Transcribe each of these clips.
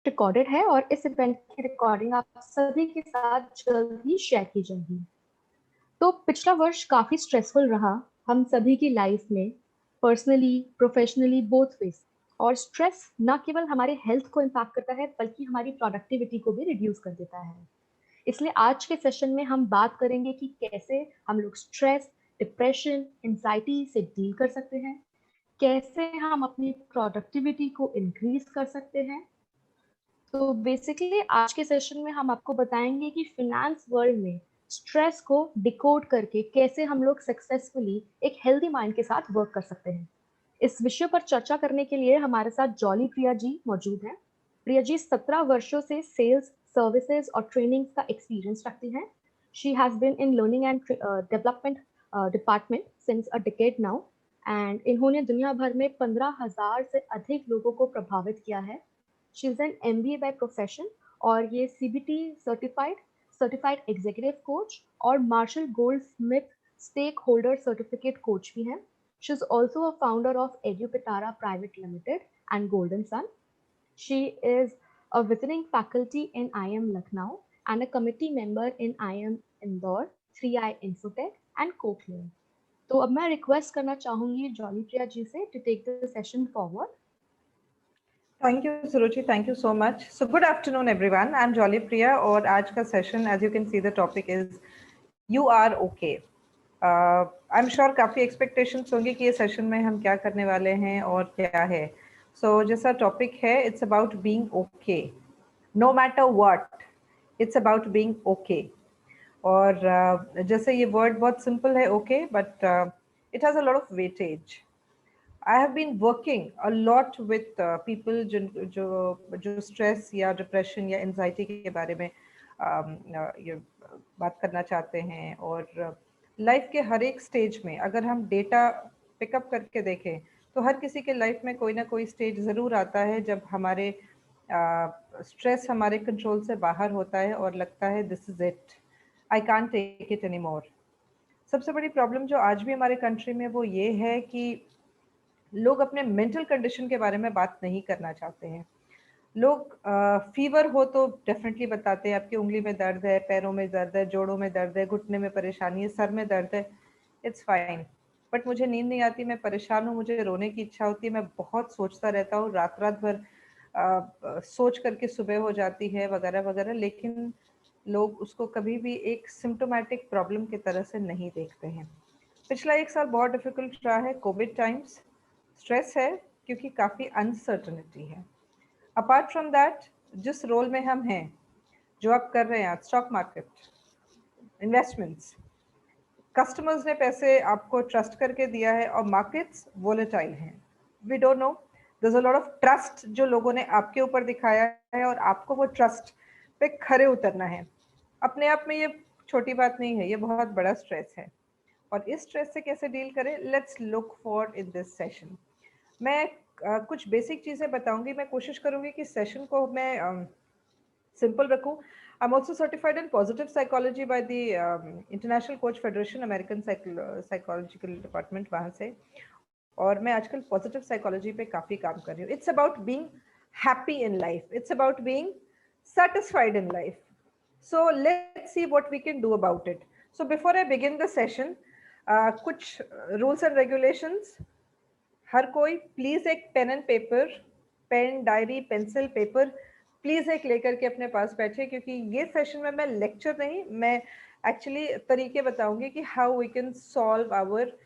Recorded है और इस इवेंट की रिकॉर्डिंग आप सभी के साथ जल्द ही शेयर की जाएगी। तो पिछला वर्ष काफी स्ट्रेसफुल रहा हम सभी की लाइफ में, पर्सनली प्रोफेशनली बोथ वेज। और स्ट्रेस ना केवल हमारे हेल्थ को इम्पैक्ट करता है बल्कि हमारी प्रोडक्टिविटी को भी रिड्यूस कर देता है। इसलिए आज के सेशन में हम बात करेंगे कि कैसे हम लोग स्ट्रेस, डिप्रेशन, एंजाइटी से डील कर सकते हैं, कैसे हम अपनी प्रोडक्टिविटी को इंक्रीज कर सकते हैं। तो बेसिकली आज के सेशन में हम आपको बताएंगे कि फिनेंस वर्ल्ड में स्ट्रेस को डिकोड करके कैसे हम लोग सक्सेसफुली एक हेल्दी माइंड के साथ वर्क कर सकते हैं। इस विषय पर चर्चा करने के लिए हमारे साथ जॉली प्रिया जी मौजूद हैं। प्रिया जी 17 वर्षों से सेल्स, सर्विसेज और ट्रेनिंग का एक्सपीरियंस रखती हैं। She has been in learning and development department since a decade now and इन्होंने दुनिया भर में 15,000 से अधिक लोगों को प्रभावित किया है। She is an MBA by profession और ये CBT सर्टिफाइड एग्जीक्यूटिव कोच और Marshall Goldsmith stakeholder certificate coach भी हैं। She is also a founder of Edupetara Private Limited and Golden Sun. She is a visiting faculty in IIM Lucknow and a committee member in IIM Indore, 3i Infotech and Cochlear. तो अब मैं request करना चाहूंगी jolly Priya ji से to take the session forward. Thank you, Suruchi. Thank you so much. So good afternoon, everyone. I'm Jolly Priya और आज का session, as you can see, the topic is You Are Okay. I'm sure काफ़ी expectations होंगे कि ये session में हम क्या करने वाले हैं और क्या है. So जैसा topic है, it's about being okay. No matter what, it's about being okay. और जैसे ये word बहुत simple है, okay, but it has a lot of weightage. I have been working a lot with people जो stress या depression या anxiety के बारे में ये बात करना चाहते हैं और life के हर एक stage में अगर हम data pick up करके देखें तो हर किसी के life में कोई ना कोई stage ज़रूर आता है जब हमारे stress हमारे control से बाहर होता है और लगता है this is it, I can't take it anymore. सबसे बड़ी problem जो आज भी हमारे country में वो ये है कि लोग अपने मेंटल कंडीशन के बारे में बात नहीं करना चाहते हैं। लोग फीवर हो तो डेफिनेटली बताते हैं आपकी उंगली में दर्द है, पैरों में दर्द है, जोड़ों में दर्द है, घुटने में परेशानी है, सर में दर्द है, इट्स फाइन। बट मुझे नींद नहीं आती, मैं परेशान हूँ, मुझे रोने की इच्छा होती है, मैं बहुत सोचता रहता हूँ, रात रात भर सोच करके सुबह हो जाती है वगैरह वगैरह, लेकिन लोग उसको कभी भी एक सिम्टोमेटिक प्रॉब्लम की तरह से नहीं देखते हैं। पिछला 1 साल बहुत डिफिकल्ट रहा है, कोविड टाइम्स, स्ट्रेस है क्योंकि काफ़ी अनसर्टनिटी है। अपार्ट फ्रॉम दैट, जिस रोल में हम हैं, जो आप कर रहे हैं आज, स्टॉक मार्केट, इन्वेस्टमेंट्स, कस्टमर्स ने पैसे आपको ट्रस्ट करके दिया है और मार्केट्स वोलेटाइल हैं। We don't know, there is a lot of trust जो लोगों ने आपके ऊपर दिखाया है और आपको वो ट्रस्ट पे खरे उतरना है। अपने आप में ये छोटी बात नहीं है, ये बहुत बड़ा स्ट्रेस है और इस स्ट्रेस से कैसे डील करें, let's look for in this session. मैं कुछ बेसिक चीज़ें बताऊंगी, मैं कोशिश करूंगी कि सेशन को मैं सिंपल रखूं। I am also certified in positive psychology by the international coach federation, American psychological department, वहाँ से, और मैं आजकल पॉजिटिव साइकोलॉजी पे काफ़ी काम कर रही हूँ। It's about being happy in life, it's about being satisfied in life. So let's see what we can do about it. So before I begin the session, कुछ rules and regulations. हर कोई please एक pen and paper, pen, diary, pencil, paper please एक लेकर के अपने पास बैठे, क्योंकि ये सेशन में मैं लेक्चर नहीं, मैं एक्चुअली तरीके बताऊंगी कि how we can solve our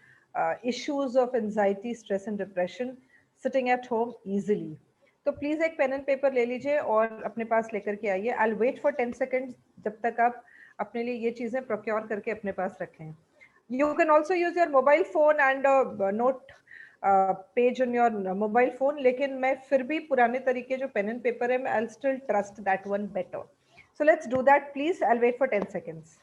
issues of anxiety, stress and depression sitting at home easily. तो प्लीज एक पेन एंड पेपर ले लीजिए और अपने पास लेकर के आइए। I will wait for 10 seconds जब तक आप अपने लिए ये चीजें प्रोक्योर करके अपने पास रखें। You can also use your mobile phone and note page on your mobile phone, लेकिन मैं फिर भी पुराने तरीके जो पेन एंड पेपर है, मैं I still trust that one better. So let's do that please. I will wait for 10 seconds.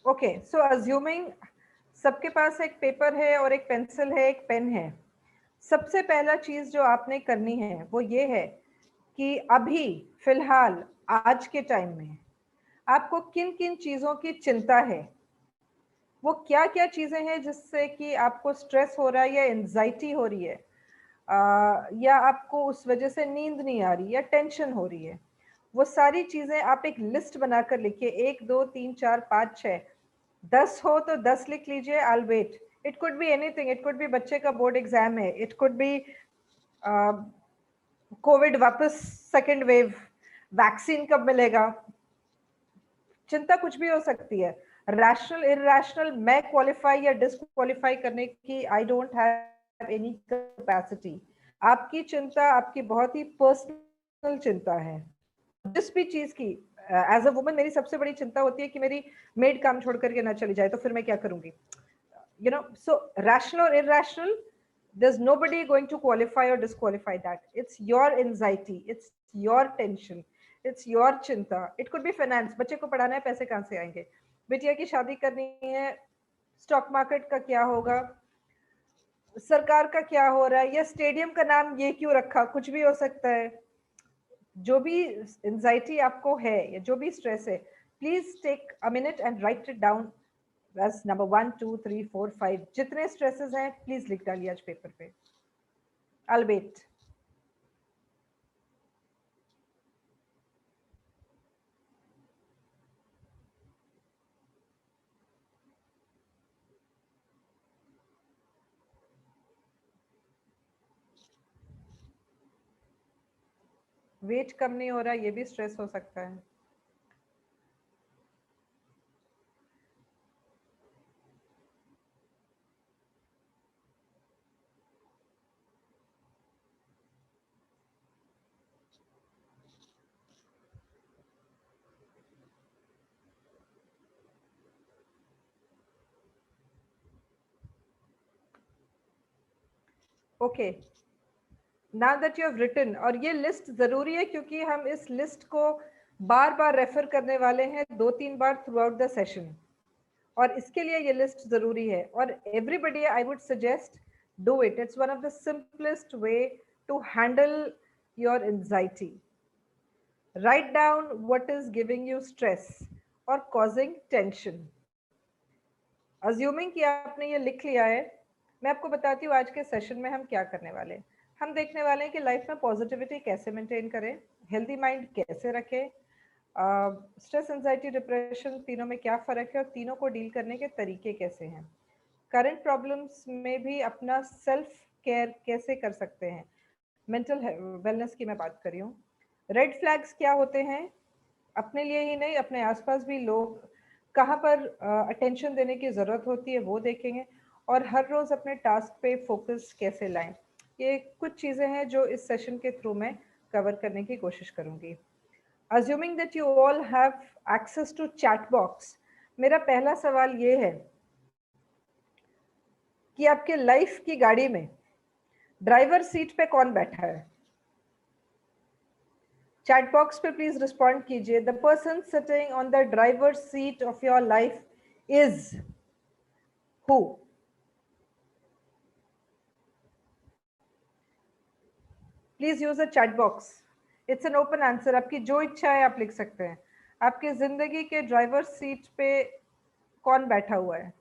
Okay, so assuming सबके पास एक पेपर है और एक पेंसिल है, एक पेन है, सबसे पहला चीज जो आपने करनी है वो ये है कि अभी फिलहाल आज के टाइम में आपको किन किन चीजों की चिंता है, वो क्या क्या चीजें हैं जिससे कि आपको स्ट्रेस हो रहा है या एंजाइटी हो रही है, या आपको उस वजह से नींद नहीं आ रही या टेंशन हो रही है। वो सारी चीजें आप एक लिस्ट बनाकर लिखिए, 1 2 3 4 5 6 10 हो तो 10 लिख लीजिए। I'll wait. It could be anything. It could be बच्चे का बोर्ड एग्जाम है, it could be कोविड वापस सेकेंड वेव, वैक्सीन कब मिलेगा, चिंता कुछ भी हो सकती है। रैशनल इरैशनल, मैं क्वालिफाई या डिसक्वालिफाई करने की I don't have any capacity. आपकी चिंता आपकी बहुत ही पर्सनल चिंता है। जिस भी चीज की एज अ वुमन मेरी सबसे बड़ी चिंता होती है कि मेरी मेड काम छोड़ करके ना चली जाए, तो फिर मैं क्या करूंगी, you know. So rational or irrational, there's nobody going to qualify or disqualify that. It's your anxiety, it's your tension, it's your चिंता. It could be finance, बच्चे को पढ़ाना है, पैसे कहाँ से आएंगे, बिटिया की शादी करनी है, स्टॉक मार्केट का क्या होगा, सरकार का क्या हो रहा है, या स्टेडियम का नाम ये क्यों रखा, कुछ भी हो सकता है। जो भी एंजाइटी आपको है या जो भी स्ट्रेस है, please take a minute and write it down. बस नंबर 1 2 3 4 5 जितने स्ट्रेसेस हैं प्लीज लिख डालिए आज पेपर पे। I'll wait. वेट कम नहीं हो रहा, ये भी स्ट्रेस हो सकता है। Okay, now that you have written, और ये लिस्ट जरूरी है क्योंकि हम इस लिस्ट को बार बार रेफर करने वाले हैं 2-3 बार थ्रू आउट द सेशन, और इसके लिए ये लिस्ट जरूरी है। और everybody I would suggest do it, it's one of the simplest way to handle your anxiety. Write down what is giving you stress और कॉजिंग टेंशन। अज्यूमिंग कि आपने ये लिख लिया है, मैं आपको बताती हूँ आज के सेशन में हम क्या करने वाले हैं। हम देखने वाले हैं कि लाइफ में पॉजिटिविटी कैसे मेंटेन करें, हेल्दी माइंड कैसे रखें, स्ट्रेस, एंजाइटी, डिप्रेशन तीनों में क्या फ़र्क है और तीनों को डील करने के तरीके कैसे हैं, करंट प्रॉब्लम्स में भी अपना सेल्फ केयर कैसे कर सकते हैं, मेंटल वेलनेस की मैं बात कर रही हूँ। रेड फ्लैग्स क्या होते हैं, अपने लिए ही नहीं अपने आसपास भी लोग कहाँ पर अटेंशन देने की ज़रूरत होती है वो देखेंगे, और हर रोज़ अपने टास्क पे फोकस कैसे लाएं। ये कुछ चीज़ें हैं जो इस सेशन के थ्रू मैं कवर करने की कोशिश करूँगी। Assuming that you all have access to chat box, मेरा पहला सवाल ये है कि आपके लाइफ की गाड़ी में ड्राइवर सीट पे कौन बैठा है? चैट बॉक्स पे प्लीज रिस्पॉन्ड कीजिए। The person sitting on the driver seat of your life is who? Please use a chat box, it's an open answer, आपकी जो इच्छा है आप लिख सकते हैं। आपके जिंदगी के ड्राइवर सीट पे कौन बैठा हुआ है?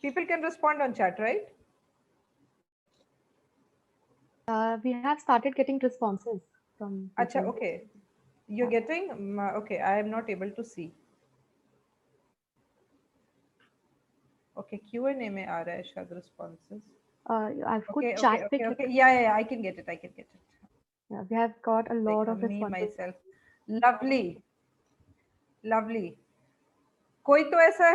People can respond on chat, right? We have started getting responses from Acha, people. okay. You're getting, okay, I am not able to see. Okay, Q&A में आ रहा है शायद responses. आपको Okay, chat पे okay. click Yeah, I can get it. Yeah, we have got a lot of Me, responses. myself. Lovely. कोई तो ऐसा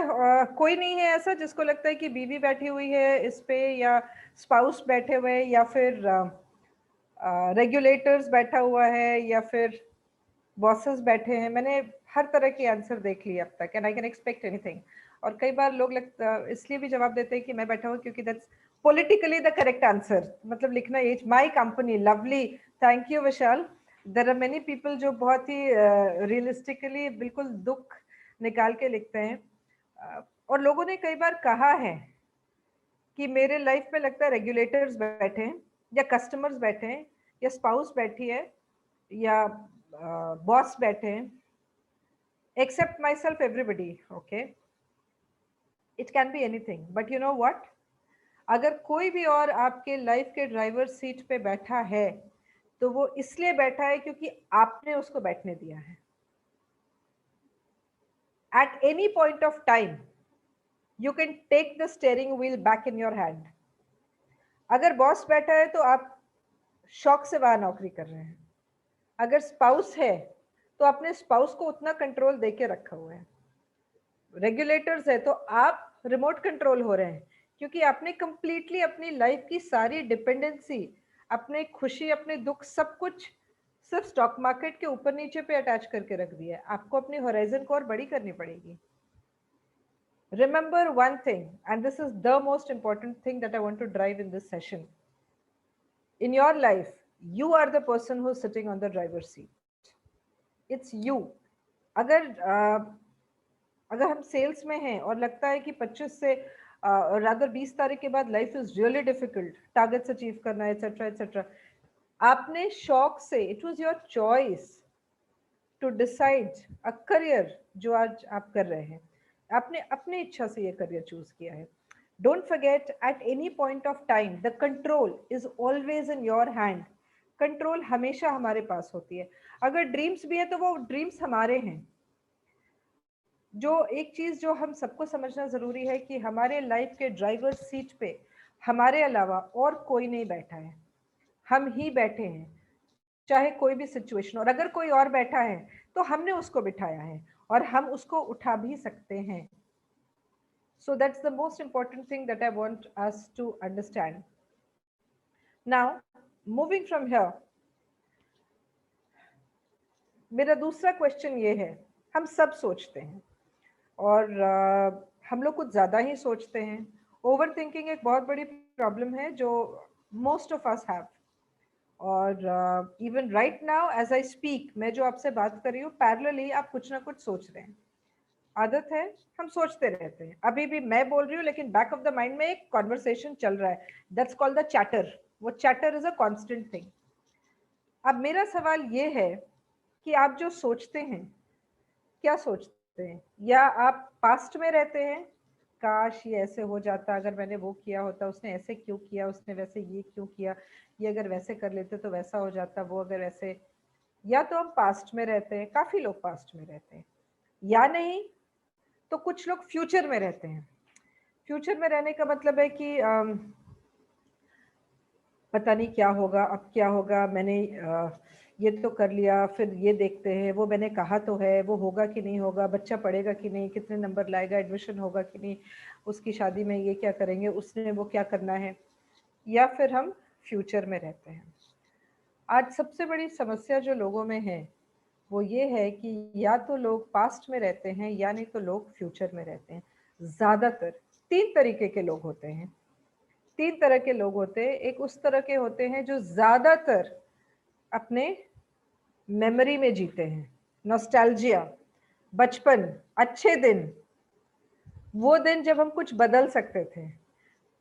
कोई नहीं है ऐसा जिसको लगता है कि बीवी बैठी हुई है इस पे, या स्पाउस बैठे हुए हैं, या फिर रेगुलेटर्स बैठा हुआ है, या फिर बॉसेस बैठे हैं। मैंने हर तरह के आंसर देख लिए अब तक, and I can expect anything. और कई बार लोग इसलिए भी जवाब देते हैं कि मैं बैठा हूँ क्योंकि that's politically the correct answer, मतलब लिखना ये my company. Lovely, thank you Vishal. There are many people जो बहुत ही रियलिस्टिकली बिल्कुल दुख निकाल के लिखते हैं। और लोगों ने कई बार कहा है कि मेरे लाइफ में लगता है रेगुलेटर्स बैठे हैं या कस्टमर्स बैठे हैं या स्पाउस बैठी है या बॉस बैठे हैं, except myself everybody, okay, it can be anything, but you know what, अगर कोई भी और आपके लाइफ के ड्राइवर सीट पे बैठा है तो वो इसलिए बैठा है क्योंकि आपने उसको बैठने दिया है. At any point of time you can take the steering wheel back in your hand. अगर बॉस बैठा है तो आप शौक से वहां नौकरी कर रहे हैं. अगर स्पाउस है तो आपने स्पाउस को उतना कंट्रोल देके रखा हुआ है. रेगुलेटर्स है तो आप रिमोट कंट्रोल हो रहे हैं क्योंकि आपने कंप्लीटली अपनी लाइफ की सारी डिपेंडेंसी, अपने खुशी, अपने दुख, सब कुछ सिर्फ स्टॉक मार्केट के ऊपर नीचे पे अटैच करके रख दिया है. आपको अपनी होराइजन को और बड़ी करनी पड़ेगी. Remember one thing, and this is the most important thing that I want to drive in this session. In your life, you are the person who's sitting on the driver's seat. It's you. अगर हम sales में हैं और लगता है कि 25 से rather 20 तारीख के बाद life is really difficult, targets achieve करना, एटसेट्रा एटसेट्रा, आपने शौक से, it was your choice to decide a career जो आज आप कर रहे हैं. आपने अपनी इच्छा से ये करियर चूज किया है. Don't forget, at any point of time the control is always in your hand. Control हमेशा हमारे पास होती है. अगर ड्रीम्स भी है तो वो ड्रीम्स हमारे हैं. जो एक चीज जो हम सबको समझना जरूरी है कि हमारे लाइफ के ड्राइवर सीट पे हमारे अलावा और कोई नहीं बैठा है, हम ही बैठे हैं, चाहे कोई भी सिचुएशन. और अगर कोई और बैठा है तो हमने उसको बिठाया है और हम उसको उठा भी सकते हैं. So that's the most important thing that I want us to understand. Now moving from here, मेरा दूसरा क्वेश्चन ये है, हम सब सोचते हैं और हम लोग कुछ ज़्यादा ही सोचते हैं. ओवर थिंकिंग एक बहुत बड़ी प्रॉब्लम है जो मोस्ट ऑफ अस हैव. और even right now as I speak, मैं जो आपसे बात कर रही हूँ, पैरेलली आप कुछ ना कुछ सोच रहे हैं. आदत है, हम सोचते रहते हैं. अभी भी मैं बोल रही हूँ लेकिन बैक ऑफ द माइंड में एक कॉन्वर्सेशन चल रहा है. That's called the chatter. वो chatter is a constant thing. अब मेरा सवाल ये है कि आप जो सोचते हैं, क्या सोचते हैं? या आप पास्ट में रहते हैं, काश ये ऐसे हो जाता, अगर मैंने वो किया होता, उसने ऐसे क्यों किया, उसने वैसे ये क्यों किया, ये अगर वैसे कर लेते तो वैसा हो जाता, वो अगर ऐसे. या तो हम पास्ट में रहते हैं, काफी लोग पास्ट में रहते हैं, या नहीं तो कुछ लोग फ्यूचर में रहते हैं. फ्यूचर में रहने का मतलब है कि पता नहीं क्या होगा, अब क्या होगा, मैंने ये तो कर लिया, फिर ये देखते हैं, वो मैंने कहा तो है, वो होगा कि नहीं होगा, बच्चा पढ़ेगा कि नहीं, कितने नंबर लाएगा, एडमिशन होगा कि नहीं, उसकी शादी में ये क्या करेंगे, उसने वो क्या करना है. या फिर हम फ्यूचर में रहते हैं. आज सबसे बड़ी समस्या जो लोगों में है वो ये है कि या तो लोग पास्ट में रहते हैं या नहीं तो लोग फ्यूचर में रहते हैं. ज़्यादातर 3 तरीके के लोग होते हैं. 3 तरह के लोग होते हैं. एक उस तरह के होते हैं जो ज़्यादातर अपने मेमोरी में जीते हैं, नॉस्टैल्जिया, बचपन, अच्छे दिन, वो दिन जब हम कुछ बदल सकते थे.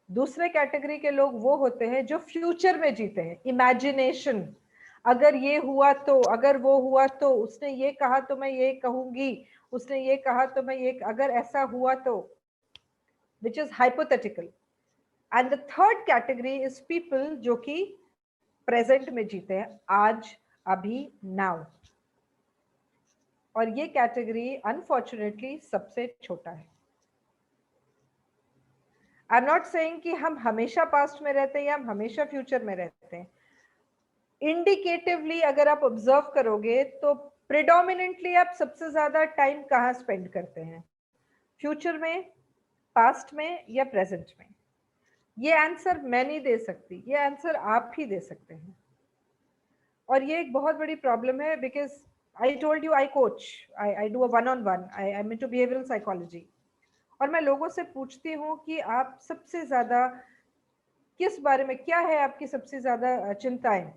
दूसरे कैटेगरी के लोग वो होते हैं जो फ्यूचर में जीते हैं, इमेजिनेशन. अगर ये हुआ तो, अगर वो हुआ तो, उसने ये कहा तो मैं ये कहूंगी, उसने ये कहा तो मैं ये, अगर ऐसा हुआ तो, which is hypothetical. And the third category is people जो कि प्रेजेंट में जीते हैं, आज, अभी, नाउ. और ये कैटेगरी अनफॉर्चुनेटली सबसे छोटा है. आई एम नॉट सेइंग कि हम हमेशा पास्ट में रहते हैं या हम हमेशा फ्यूचर में रहते हैं. इंडिकेटिवली अगर आप ऑब्जर्व करोगे तो प्रिडोमिनेंटली आप सबसे ज्यादा टाइम कहाँ स्पेंड करते हैं, फ्यूचर में, पास्ट में या प्रेजेंट में? ये आंसर मैं नहीं दे सकती, ये आंसर आप ही दे सकते हैं. और ये एक बहुत बड़ी प्रॉब्लम है because I told you, I coach, I do a one on one, I am into behavioural psychology. और मैं लोगों से पूछती हूँ कि आप सबसे ज्यादा किस बारे में, क्या है आपकी सबसे ज्यादा चिंताएं.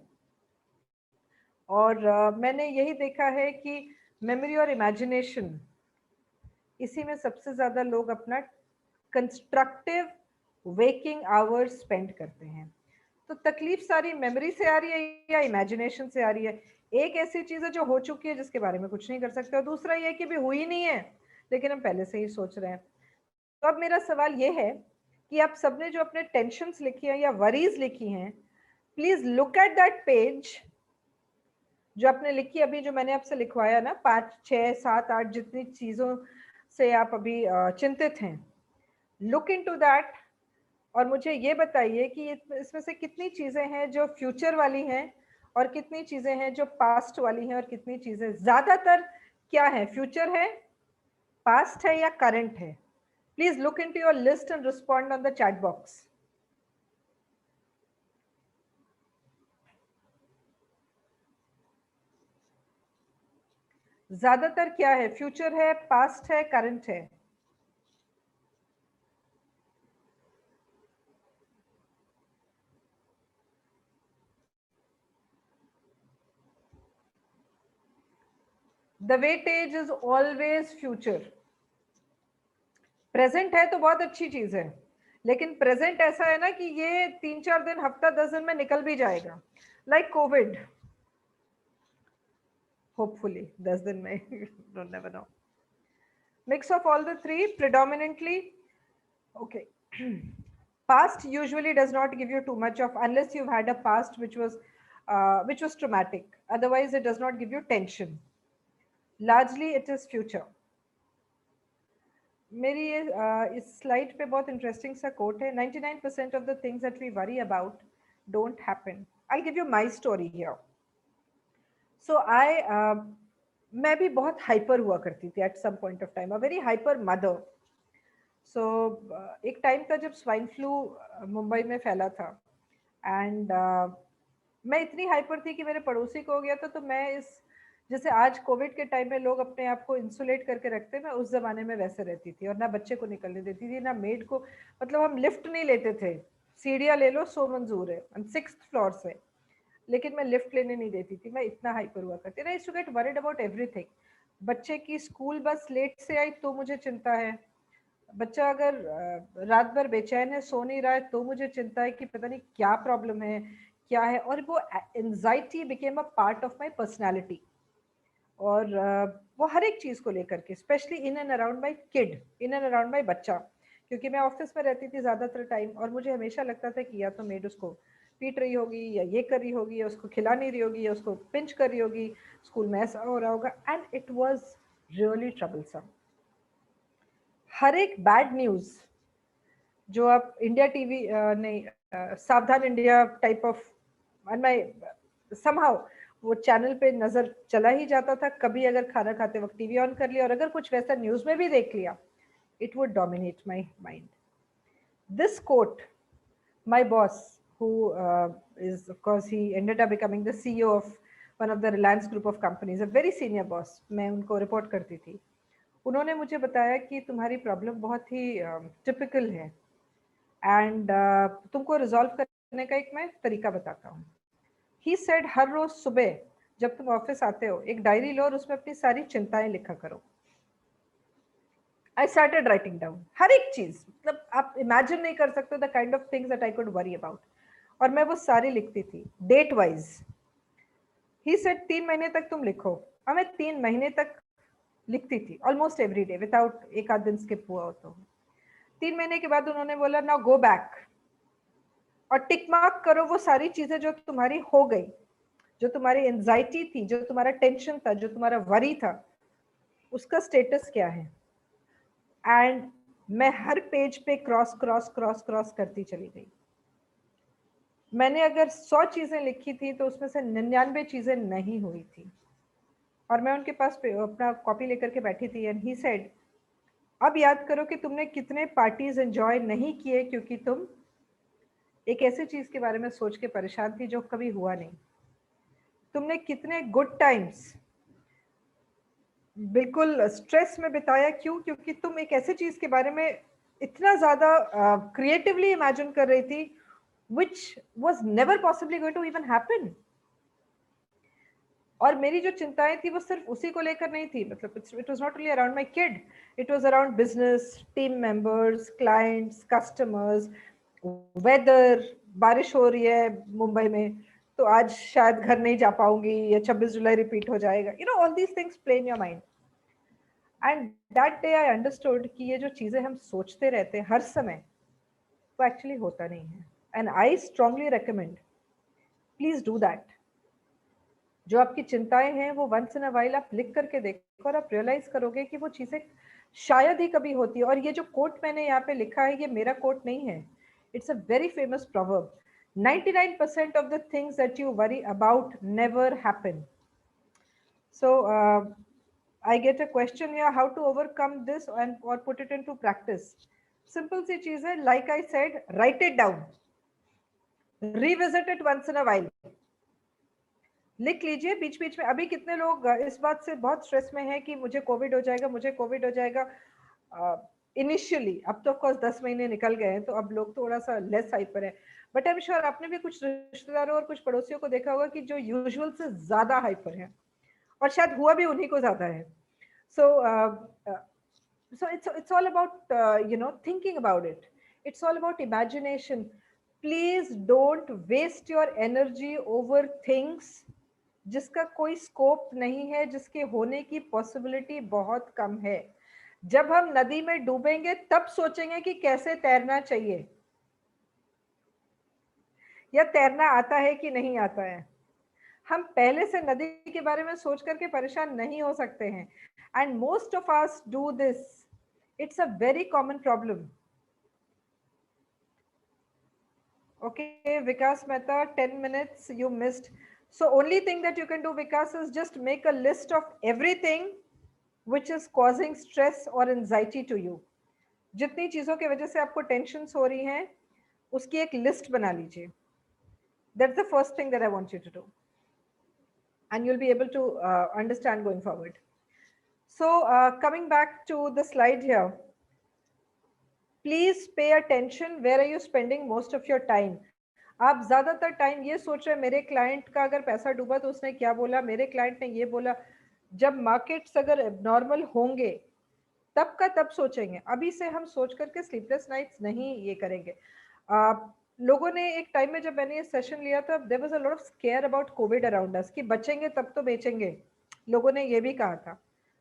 और मैंने यही देखा है कि मेमोरी और इमेजिनेशन, इसी में सबसे ज्यादा लोग अपना कंस्ट्रक्टिव वेकिंग आवर्स स्पेंड करते हैं. तो तकलीफ सारी मेमोरी से आ रही है या इमेजिनेशन से आ रही है? एक ऐसी चीज है जो हो चुकी है जिसके बारे में कुछ नहीं कर सकते, और दूसरा ये कि भी हुई नहीं है लेकिन हम पहले से ही सोच रहे हैं। तो अब मेरा सवाल ये है कि आप सबने जो अपने टेंशन्स लिखी हैं या वरीज लिखी हैं, please look at that page जो आपने लिखी अभी, जो मैंने आपसे लिखवाया ना, 5 6 7 8 जितनी चीजों से आप अभी चिंतित हैं, लुक इनटू दैट और मुझे ये बताइए कि इसमें से कितनी चीजें हैं जो फ्यूचर वाली हैं और कितनी चीजें हैं जो पास्ट वाली हैं, और कितनी चीजें ज्यादातर क्या है, फ्यूचर है, पास्ट है या करंट है? Please look into your list and respond on the chat box. ज्यादातर क्या है, फ्यूचर है, पास्ट है, करंट है? The weightage is always future. Present है तो बहुत अच्छी चीज है, लेकिन प्रेजेंट ऐसा है ना कि ये 3 4 दिन, हफ्ता 10 दिन में निकल भी जाएगा, लाइक कोविड। Hopefully 10 दिन में, don't never know. Mix of all the three predominantly. Okay. Past usually does not give you too much of, unless you've had a past which was traumatic. Otherwise it does not give you tension. Largely it is future. मेरी ये इस slide पे बहुत interesting सा coat है, 99% of the things that we worry about don't happen. I'll give you my story here. So मैं भी बहुत हाइपर हुआ करती थी at some point of time, a very hyper mother. So एक टाइम था जब स्वाइन फ्लू मुंबई में फैला था, एंड मैं इतनी हाइपर थी कि मेरे पड़ोसी को हो गया था। तो मैं जैसे आज कोविड के टाइम में लोग अपने आप को इंसुलेट करके रखते, मैं उस जमाने में वैसे रहती थी, और ना बच्चे को निकलने देती थी, ना मेड को। मतलब हम लिफ्ट नहीं लेते थे, सीढ़ियाँ ले लो 100 मंजूर है, 6th फ्लोर से, लेकिन मैं लिफ्ट लेने नहीं देती थी। मैं इतना हाइपर हुआ करती थी, I used to get worried about everything. बच्चे की स्कूल बस लेट से आई तो मुझे चिंता है, बच्चा अगर रात भर बेचैन है, सो नहीं रहा है, तो मुझे चिंता है कि पता नहीं क्या प्रॉब्लम है, क्या है। और वो anxiety became a part of my personality, और वो हर एक चीज़ को लेकर के, specially in and around my kid, in and around my बच्चा, क्योंकि मैं ऑफिस में रहती थी ज़्यादातर टाइम, और मुझे हमेशा लगता था कि या तो मेड उसको पीट रही होगी, या ये कर रही होगी, या उसको खिला नहीं रही होगी, या उसको पिंच कर रही होगी, स्कूल में ऐसा हो रहा होगा, and it was really troublesome. हर एक बैड न्यूज़ जो आप इंडिया टीवी नहीं, Savdhan India type of, somehow वो चैनल पे नजर चला ही जाता था। कभी अगर खाना खाते वक्त टीवी ऑन कर लिया और अगर कुछ वैसा न्यूज में भी देख लिया, it would dominate my mind. This quote, my boss, who is, of course, he ended up becoming the CEO of one of the Reliance group of companies, a very senior boss, मैं उनको report करती थी। उन्होंने मुझे बताया कि तुम्हारी problem बहुत ही टिपिकल है, एंड तुमको रिजॉल्व करने का एक मैं तरीका बताता हूँ। ही सेड, हर रोज सुबह जब तुम ऑफिस आते हो, एक डायरी लो और उसमें अपनी सारी चिंताएं लिखा करो। आई स्टार्टेड राइटिंग डाउन हर एक चीज, मतलब आप इमेजिन नहीं कर सकते the kind of things that I could worry about, और मैं वो सारी लिखती थी डेट वाइज। ही सेड 3 महीने तक तुम लिखो, और मैं 3 महीने तक लिखती थी ऑलमोस्ट एवरी डे, विदाउट एक आध दिन स्किप हुआ हो तो। 3 महीने के बाद उन्होंने बोला, नाउ गो बैक और टिक मार्क करो वो सारी चीजें जो तुम्हारी हो गई, जो तुम्हारी एंजाइटी थी, जो तुम्हारा टेंशन था, जो तुम्हारा वरी था, उसका स्टेटस क्या है। एंड मैं हर पेज पे क्रॉस क्रॉस क्रॉस क्रॉस करती चली गई। मैंने अगर 100 चीजें लिखी थी तो उसमें से 99 चीजें नहीं हुई थी, और मैं उनके पास अपना कॉपी लेकर के बैठी थी। एंड ही सेड, अब याद करो कि तुमने कितने पार्टीज एंजॉय नहीं किए क्योंकि तुम एक ऐसी चीज के बारे में सोच के परेशान थी जो कभी हुआ नहीं। तुमने कितने गुड टाइम्स बिल्कुल स्ट्रेस में बिताया, क्यों? क्योंकि तुम एक ऐसी चीज के बारे में इतना ज्यादा क्रिएटिवली इमेजिन कर रही थी which was never possibly going to even happen। और मेरी जो चिंताएं थी वो सिर्फ उसी को लेकर नहीं थी, मतलब it was not really around my kid, it was around business, team members, clients, customers, weather, बारिश हो रही है मुंबई में तो आज शायद घर नहीं जा पाऊंगी, या 26 जुलाई रिपीट हो जाएगा, you know all these things play in your mind. And that day I understood कि ये जो चीजें हम सोचते रहते हैं हर समय वो एक्चुअली होता नहीं है. And I strongly recommend, please do that. जो आपकी चिंताएं हैं वो वंस इन अ वाइल आप लिख करके देखो और आप रियलाइज करोगे कि वो चीजें शायद ही कभी होती है. और ये जो कोट मैंने यहाँ पे लिखा है ये मेरा कोट नहीं है, it's a very famous proverb. 99% of the things that you worry about never happen. So I get a question here, how to overcome this and or put it into practice. Simple सी चीज है, like I said, write it down, revisit it once in a while. लिख लीजिए बीच बीच में. अभी कितने लोग इस बात से बहुत स्ट्रेस में है कि मुझे कोविड हो जाएगा, मुझे कोविड हो जाएगा. इनिशियली, अब तो ऑफकोर्स 10 महीने निकल गए हैं तो अब लोग थोड़ा सा लेस हाइपर है, बट आई एम श्योर आपने भी कुछ रिश्तेदारों और कुछ पड़ोसियों को देखा होगा कि जो यूजुअल से ज्यादा हाइपर है, और शायद हुआ भी उन्हीं को ज्यादा है. So it's all about thinking about it. It's all about imagination. Please don't waste your energy over things जिसका कोई स्कोप नहीं है, जिसके होने की पॉसिबिलिटी बहुत कम है. जब हम नदी में डूबेंगे तब सोचेंगे कि कैसे तैरना चाहिए या तैरना आता है कि नहीं आता है. हम पहले से नदी के बारे में सोच करके परेशान नहीं हो सकते हैं. And most of us do this. It's a very common problem. Okay, Vikas Mehta, 10 minutes you missed. So only thing that you can do, Vikas, is just make a list of everything which is causing stress or anxiety to you. जितनी चीजों की वजह से आपको tension हो रही हैं, उसकी एक लिस्ट बना लीजिए. That's the first thing that I want you to do. And you'll be able to understand going forward. So coming back to the slide here, please pay attention. Where are you spending most of your time? आप ज्यादातर time ये सोच रहे हैं मेरे client का अगर पैसा डूबा तो उसने क्या बोला, मेरे क्लाइंट ने ये बोला. जब मार्केट्स अगर नॉर्मल होंगे तब का तब सोचेंगे. अभी से हम सोच करके स्लीपलेस नाइट्स नहीं ये करेंगे. लोगों ने एक टाइम में जब मैंने ये सेशन लिया था, there was a lot of scare about Covid around us कि बचेंगे तब तो बेचेंगे. लोगों ने ये भी कहा था.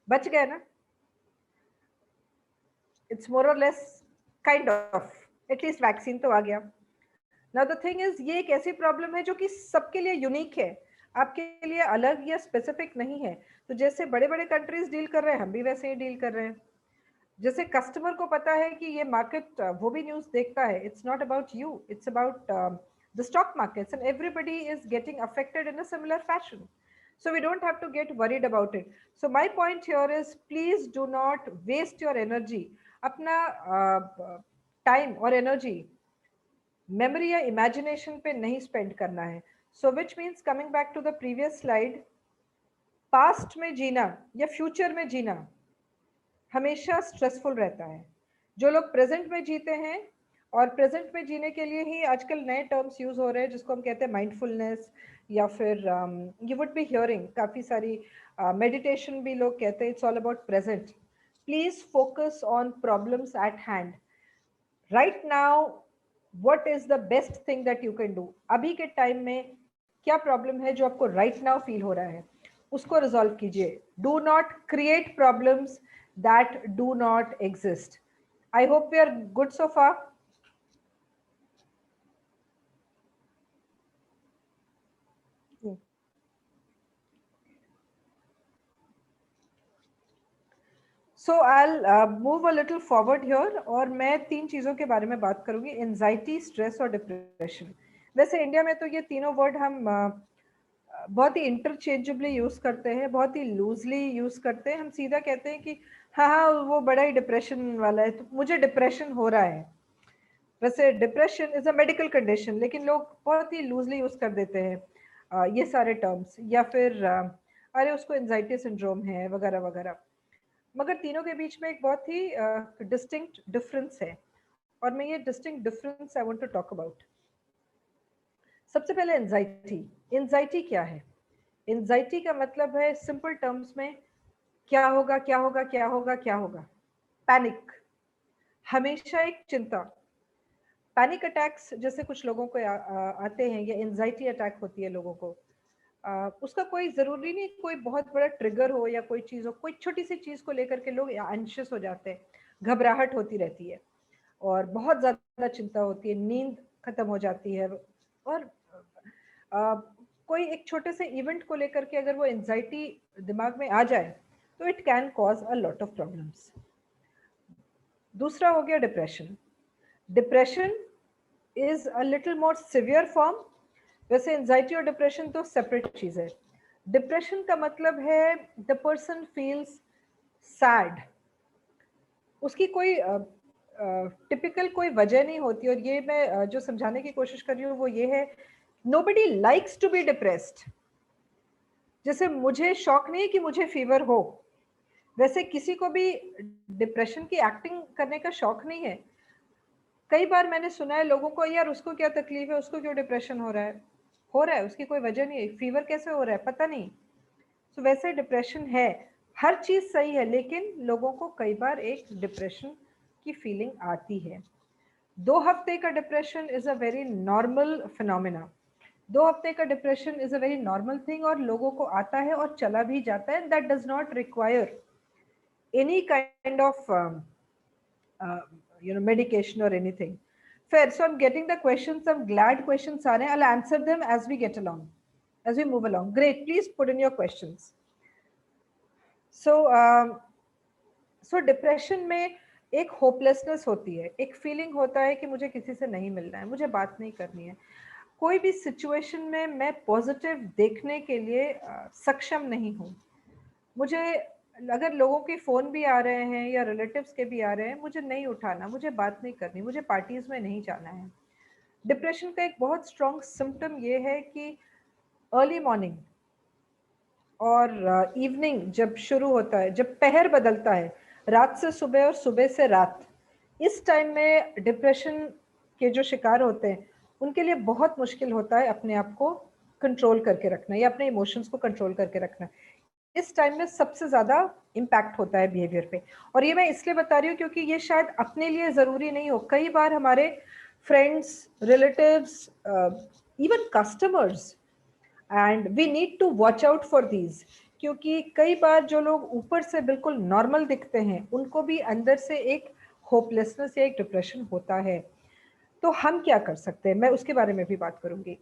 बच गए ना. इट्स मोर और less kind of, at least vaccine तो आ गया. नाउ द थिंग इज, ये एक ऐसी प्रॉब्लम है जो कि सबके लिए यूनिक है, आपके लिए अलग या स्पेसिफिक नहीं है. तो जैसे बड़े बड़े कंट्रीज डील कर रहे हैं, हम भी वैसे ही डील कर रहे हैं. जैसे कस्टमर को पता है कि ये मार्केट, वो भी न्यूज़ देखता है. It's not about you, it's about the stock markets, and everybody is getting affected in a similar fashion. So we don't have to get worried about it. So my point here is, please do not waste your energy. अपना time और energy memory या imagination पे नहीं spend करना है. So which means, coming back to the previous slide, past में जीना या फ्यूचर में जीना हमेशा स्ट्रेसफुल रहता है. जो लोग प्रेजेंट में जीते हैं, और प्रेजेंट में जीने के लिए ही आजकल नए टर्म्स यूज हो रहे हैं जिसको हम कहते हैं माइंडफुलनेस, या फिर यू वुड बी हियरिंग काफ़ी सारी मेडिटेशन भी लोग कहते हैं. It's all about present. Please focus on problems eight hand right now. What is the best thing that you can do? अभी के टाइम में क्या प्रॉब्लम है जो आपको राइट नाउ फील हो रहा है, उसको रिजॉल्व कीजिए. Do not create problems that do not exist. I hope we are good so far. So I move a little forward here, और मैं 3 चीज़ों के बारे में बात करूंगी, एंजाइटी, स्ट्रेस और डिप्रेशन. वैसे इंडिया में तो ये तीनों वर्ड हम बहुत ही इंटरचेंजेबली यूज करते हैं, बहुत ही लूजली यूज करते हैं. हम सीधा कहते हैं कि हाँ हाँ वो बड़ा ही डिप्रेशन वाला है, तो मुझे डिप्रेशन हो रहा है. वैसे depression is a medical condition, लेकिन लोग बहुत ही लूजली यूज कर देते हैं ये सारे टर्म्स. या फिर अरे उसको एंजाइटी सिंड्रोम है वगैरह वगैरह. मगर तीनों के बीच में एक बहुत ही डिस्टिंक्ट डिफरेंस है, और मैं ये distinct difference I want to talk about. सबसे पहले एंजाइटी. एंजाइटी क्या है? एंजाइटी का मतलब है सिंपल टर्म्स में, क्या होगा क्या होगा क्या होगा क्या होगा. पैनिक, हमेशा एक चिंता. पैनिक अटैक्स जैसे कुछ लोगों को आते हैं, या एंजाइटी अटैक होती है लोगों को, उसका कोई जरूरी नहीं कोई बहुत बड़ा ट्रिगर हो या कोई चीज हो, कोई छोटी सी चीज को लेकर के लोग एंशियस हो जाते हैं, घबराहट होती रहती है और बहुत ज्यादा चिंता होती है, नींद खत्म हो जाती है, और कोई एक छोटे से इवेंट को लेकर के अगर वो एंजाइटी दिमाग में आ जाए तो it can cause a lot of problems. दूसरा हो गया depression. Depression is a little more severe form. वैसे एंजाइटी और डिप्रेशन तो सेपरेट चीज है। डिप्रेशन का मतलब है द पर्सन फील्स सैड, उसकी कोई टिपिकल कोई वजह नहीं होती, और ये मैं जो समझाने की कोशिश कर रही हूँ वो ये है, nobody likes to be depressed. जैसे मुझे शौक नहीं है कि मुझे फीवर हो, वैसे किसी को भी डिप्रेशन की एक्टिंग करने का शौक नहीं है। कई बार मैंने सुना है लोगों को, यार उसको क्या तकलीफ है, उसको क्यों डिप्रेशन हो रहा है, उसकी कोई वजह नहीं है, फीवर कैसे हो रहा है पता नहीं। तो वैसे डिप्रेशन है, हर चीज सही है, लेकिन लोगों को कई बार एक डिप्रेशन की फीलिंग आती है। 2 हफ्ते का depression is a very normal phenomena. 2 हफ्ते का depression is a very normal thing, और लोगों को आता है और चला भी जाता है। That does not require any kind of medication or anything. Fair. So I'm getting the questions. I'm glad questions are. I'll answer them as we get along, as we move along. Great. Please put in your questions. So depression में एक hopelessness होती है, एक feeling होता है कि मुझे किसी से नहीं मिलना है, मुझे बात नहीं करनी है, कोई भी सिचुएशन में मैं पॉजिटिव देखने के लिए सक्षम नहीं हूँ। मुझे अगर लोगों के फोन भी आ रहे हैं या रिलेटिव्स के भी आ रहे हैं, मुझे नहीं उठाना, मुझे बात नहीं करनी, मुझे पार्टीज में नहीं जाना है। डिप्रेशन का एक बहुत स्ट्रॉन्ग सिम्टम ये है कि अर्ली मॉर्निंग और इवनिंग जब शुरू होता है, जब पहर बदलता है, रात से सुबह और सुबह से रात, इस टाइम में डिप्रेशन के जो शिकार होते हैं उनके लिए बहुत मुश्किल होता है अपने आप को कंट्रोल करके रखना या अपने इमोशंस को कंट्रोल करके रखना। इस टाइम में सबसे ज्यादा इम्पैक्ट होता है बिहेवियर पे। और ये मैं इसलिए बता रही हूँ क्योंकि ये शायद अपने लिए जरूरी नहीं हो, कई बार हमारे friends, relatives, even customers, and we need to watch out for these, क्योंकि कई बार जो लोग ऊपर से बिल्कुल नॉर्मल दिखते हैं उनको भी अंदर से एक होपलेसनेस या एक डिप्रेशन होता है। तो हम क्या कर सकते हैं, मैं उसके बारे में भी बात करूंगी।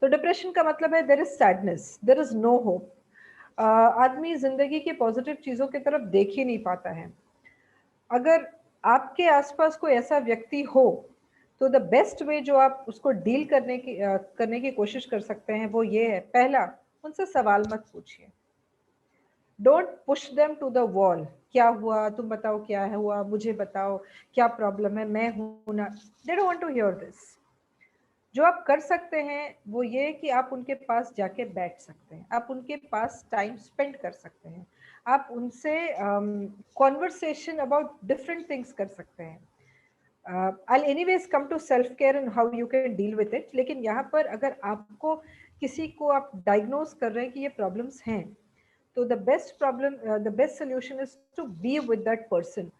तो डिप्रेशन का मतलब है there is sadness, there is no hope. आदमी जिंदगी की पॉजिटिव चीजों की तरफ देख ही नहीं पाता है। अगर आपके आसपास कोई ऐसा व्यक्ति हो तो द बेस्ट वे जो आप उसको डील करने की कोशिश कर सकते हैं वो ये है, पहला, उनसे सवाल मत पूछिए। Don't push them to the wall. क्या हुआ, तुम बताओ क्या हुआ, मुझे बताओ क्या प्रॉब्लम है, मैं हूं ना। They don't want to hear this. जो आप कर सकते हैं वो ये कि आप उनके पास जाके बैठ सकते हैं, आप उनके पास टाइम स्पेंड कर सकते हैं, आप उनसे कॉन्वर्सेशन अबाउट डिफरेंट थिंग्स कर सकते हैं। I'll anyways come to self care and how you can deal with it, लेकिन यहाँ पर अगर आपको किसी को आप डायग्नोज कर रहे हैं कि ये प्रॉब्लम्स हैं, तो the best solution is to be with that person.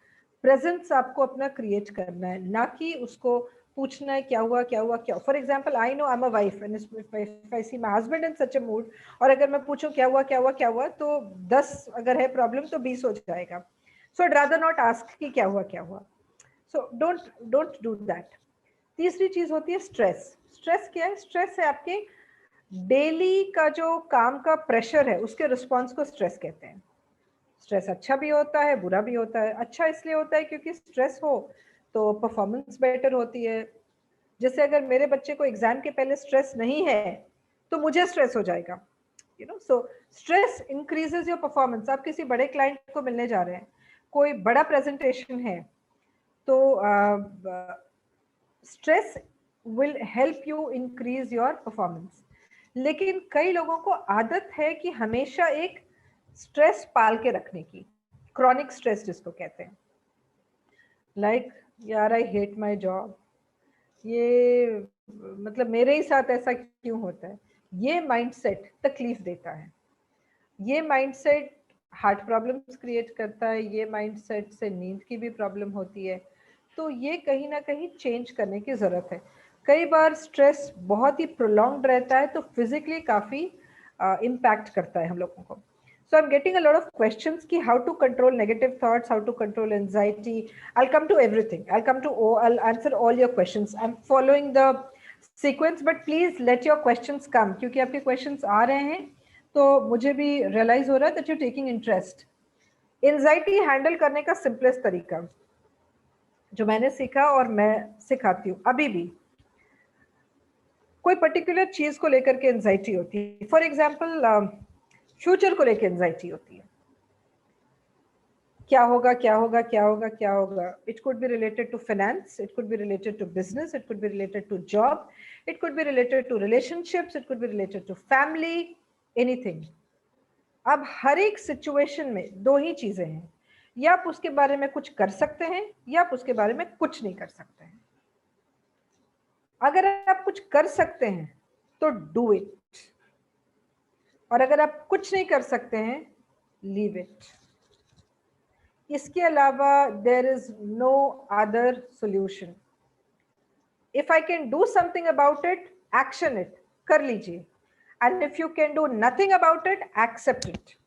Presence आपको अपना क्रिएट करना है, ना कि उसको पूछना है क्या हुआ क्या हुआ क्या। For example, I know I am a wife and if I see my husband in such a mood, और अगर मैं पूछूं क्या हुआ क्या हुआ क्या हुआ, तो 10 अगर है प्रॉब्लम तो 20 हो जाएगा। सो I'd rather not ask कि क्या हुआ क्या हुआ। So don't do that. तीसरी चीज होती है स्ट्रेस। स्ट्रेस क्या है? स्ट्रेस है आपके डेली का जो काम का प्रेशर है, उसके रिस्पॉन्स को स्ट्रेस कहते हैं। स्ट्रेस अच्छा भी होता है, बुरा भी होता है। अच्छा इसलिए होता है क्योंकि स्ट्रेस हो तो परफॉर्मेंस बेटर होती है। जैसे अगर मेरे बच्चे को एग्जाम के पहले स्ट्रेस नहीं है तो मुझे स्ट्रेस हो जाएगा, so stress increases your performance. आप किसी बड़े क्लाइंट को मिलने जा रहे हैं, कोई बड़ा प्रेजेंटेशन है, तो stress will help you increase your performance. लेकिन कई लोगों को आदत है कि हमेशा एक स्ट्रेस पाल के रखने की, क्रॉनिक स्ट्रेस जिसको कहते हैं। लाइक यार आई हेट माय जॉब, ये मतलब मेरे ही साथ ऐसा क्यों होता है। ये माइंडसेट तकलीफ देता है। ये माइंडसेट हार्ट प्रॉब्लम्स क्रिएट करता है। ये माइंडसेट से नींद की भी प्रॉब्लम होती है। तो ये कहीं ना कहीं चेंज करने की ज़रूरत है। कई बार स्ट्रेस बहुत ही प्रोलॉन्ग्ड रहता है तो फिजिकली काफ़ी इम्पैक्ट करता है हम लोगों को. So I'm getting a lot of questions ki how to control negative thoughts, how to control anxiety. I'll come to everything. I'll answer all your questions. I'm following the sequence, but please let your questions come क्योंकि आपके questions आ रहे हैं तो मुझे भी realize हो रहा है that you're taking interest. Anxiety handle करने का simplest तरीका जो मैंने सीखा और मैं सिखाती हूँ अभी भी, कोई पर्टिकुलर चीज को लेकर के एंजाइटी होती है. फॉर एग्जाम्पल फ्यूचर को लेकर एंजाइटी होती है, क्या होगा क्या होगा क्या होगा क्या होगा. It could be related to finance, it could be related to business, it could be related to job, it could be related to relationships, it could be related to family, anything. अब हर एक situation में दो ही चीजें हैं, या आप उसके बारे में कुछ कर सकते हैं या आप उसके बारे में कुछ नहीं कर सकते हैं. अगर आप कुछ कर सकते हैं तो डू इट, और अगर आप कुछ नहीं कर सकते हैं लीव इट. इसके अलावा there is no other solution. If I can do something about it, action it, कर लीजिए. And if you can do nothing about it, except it.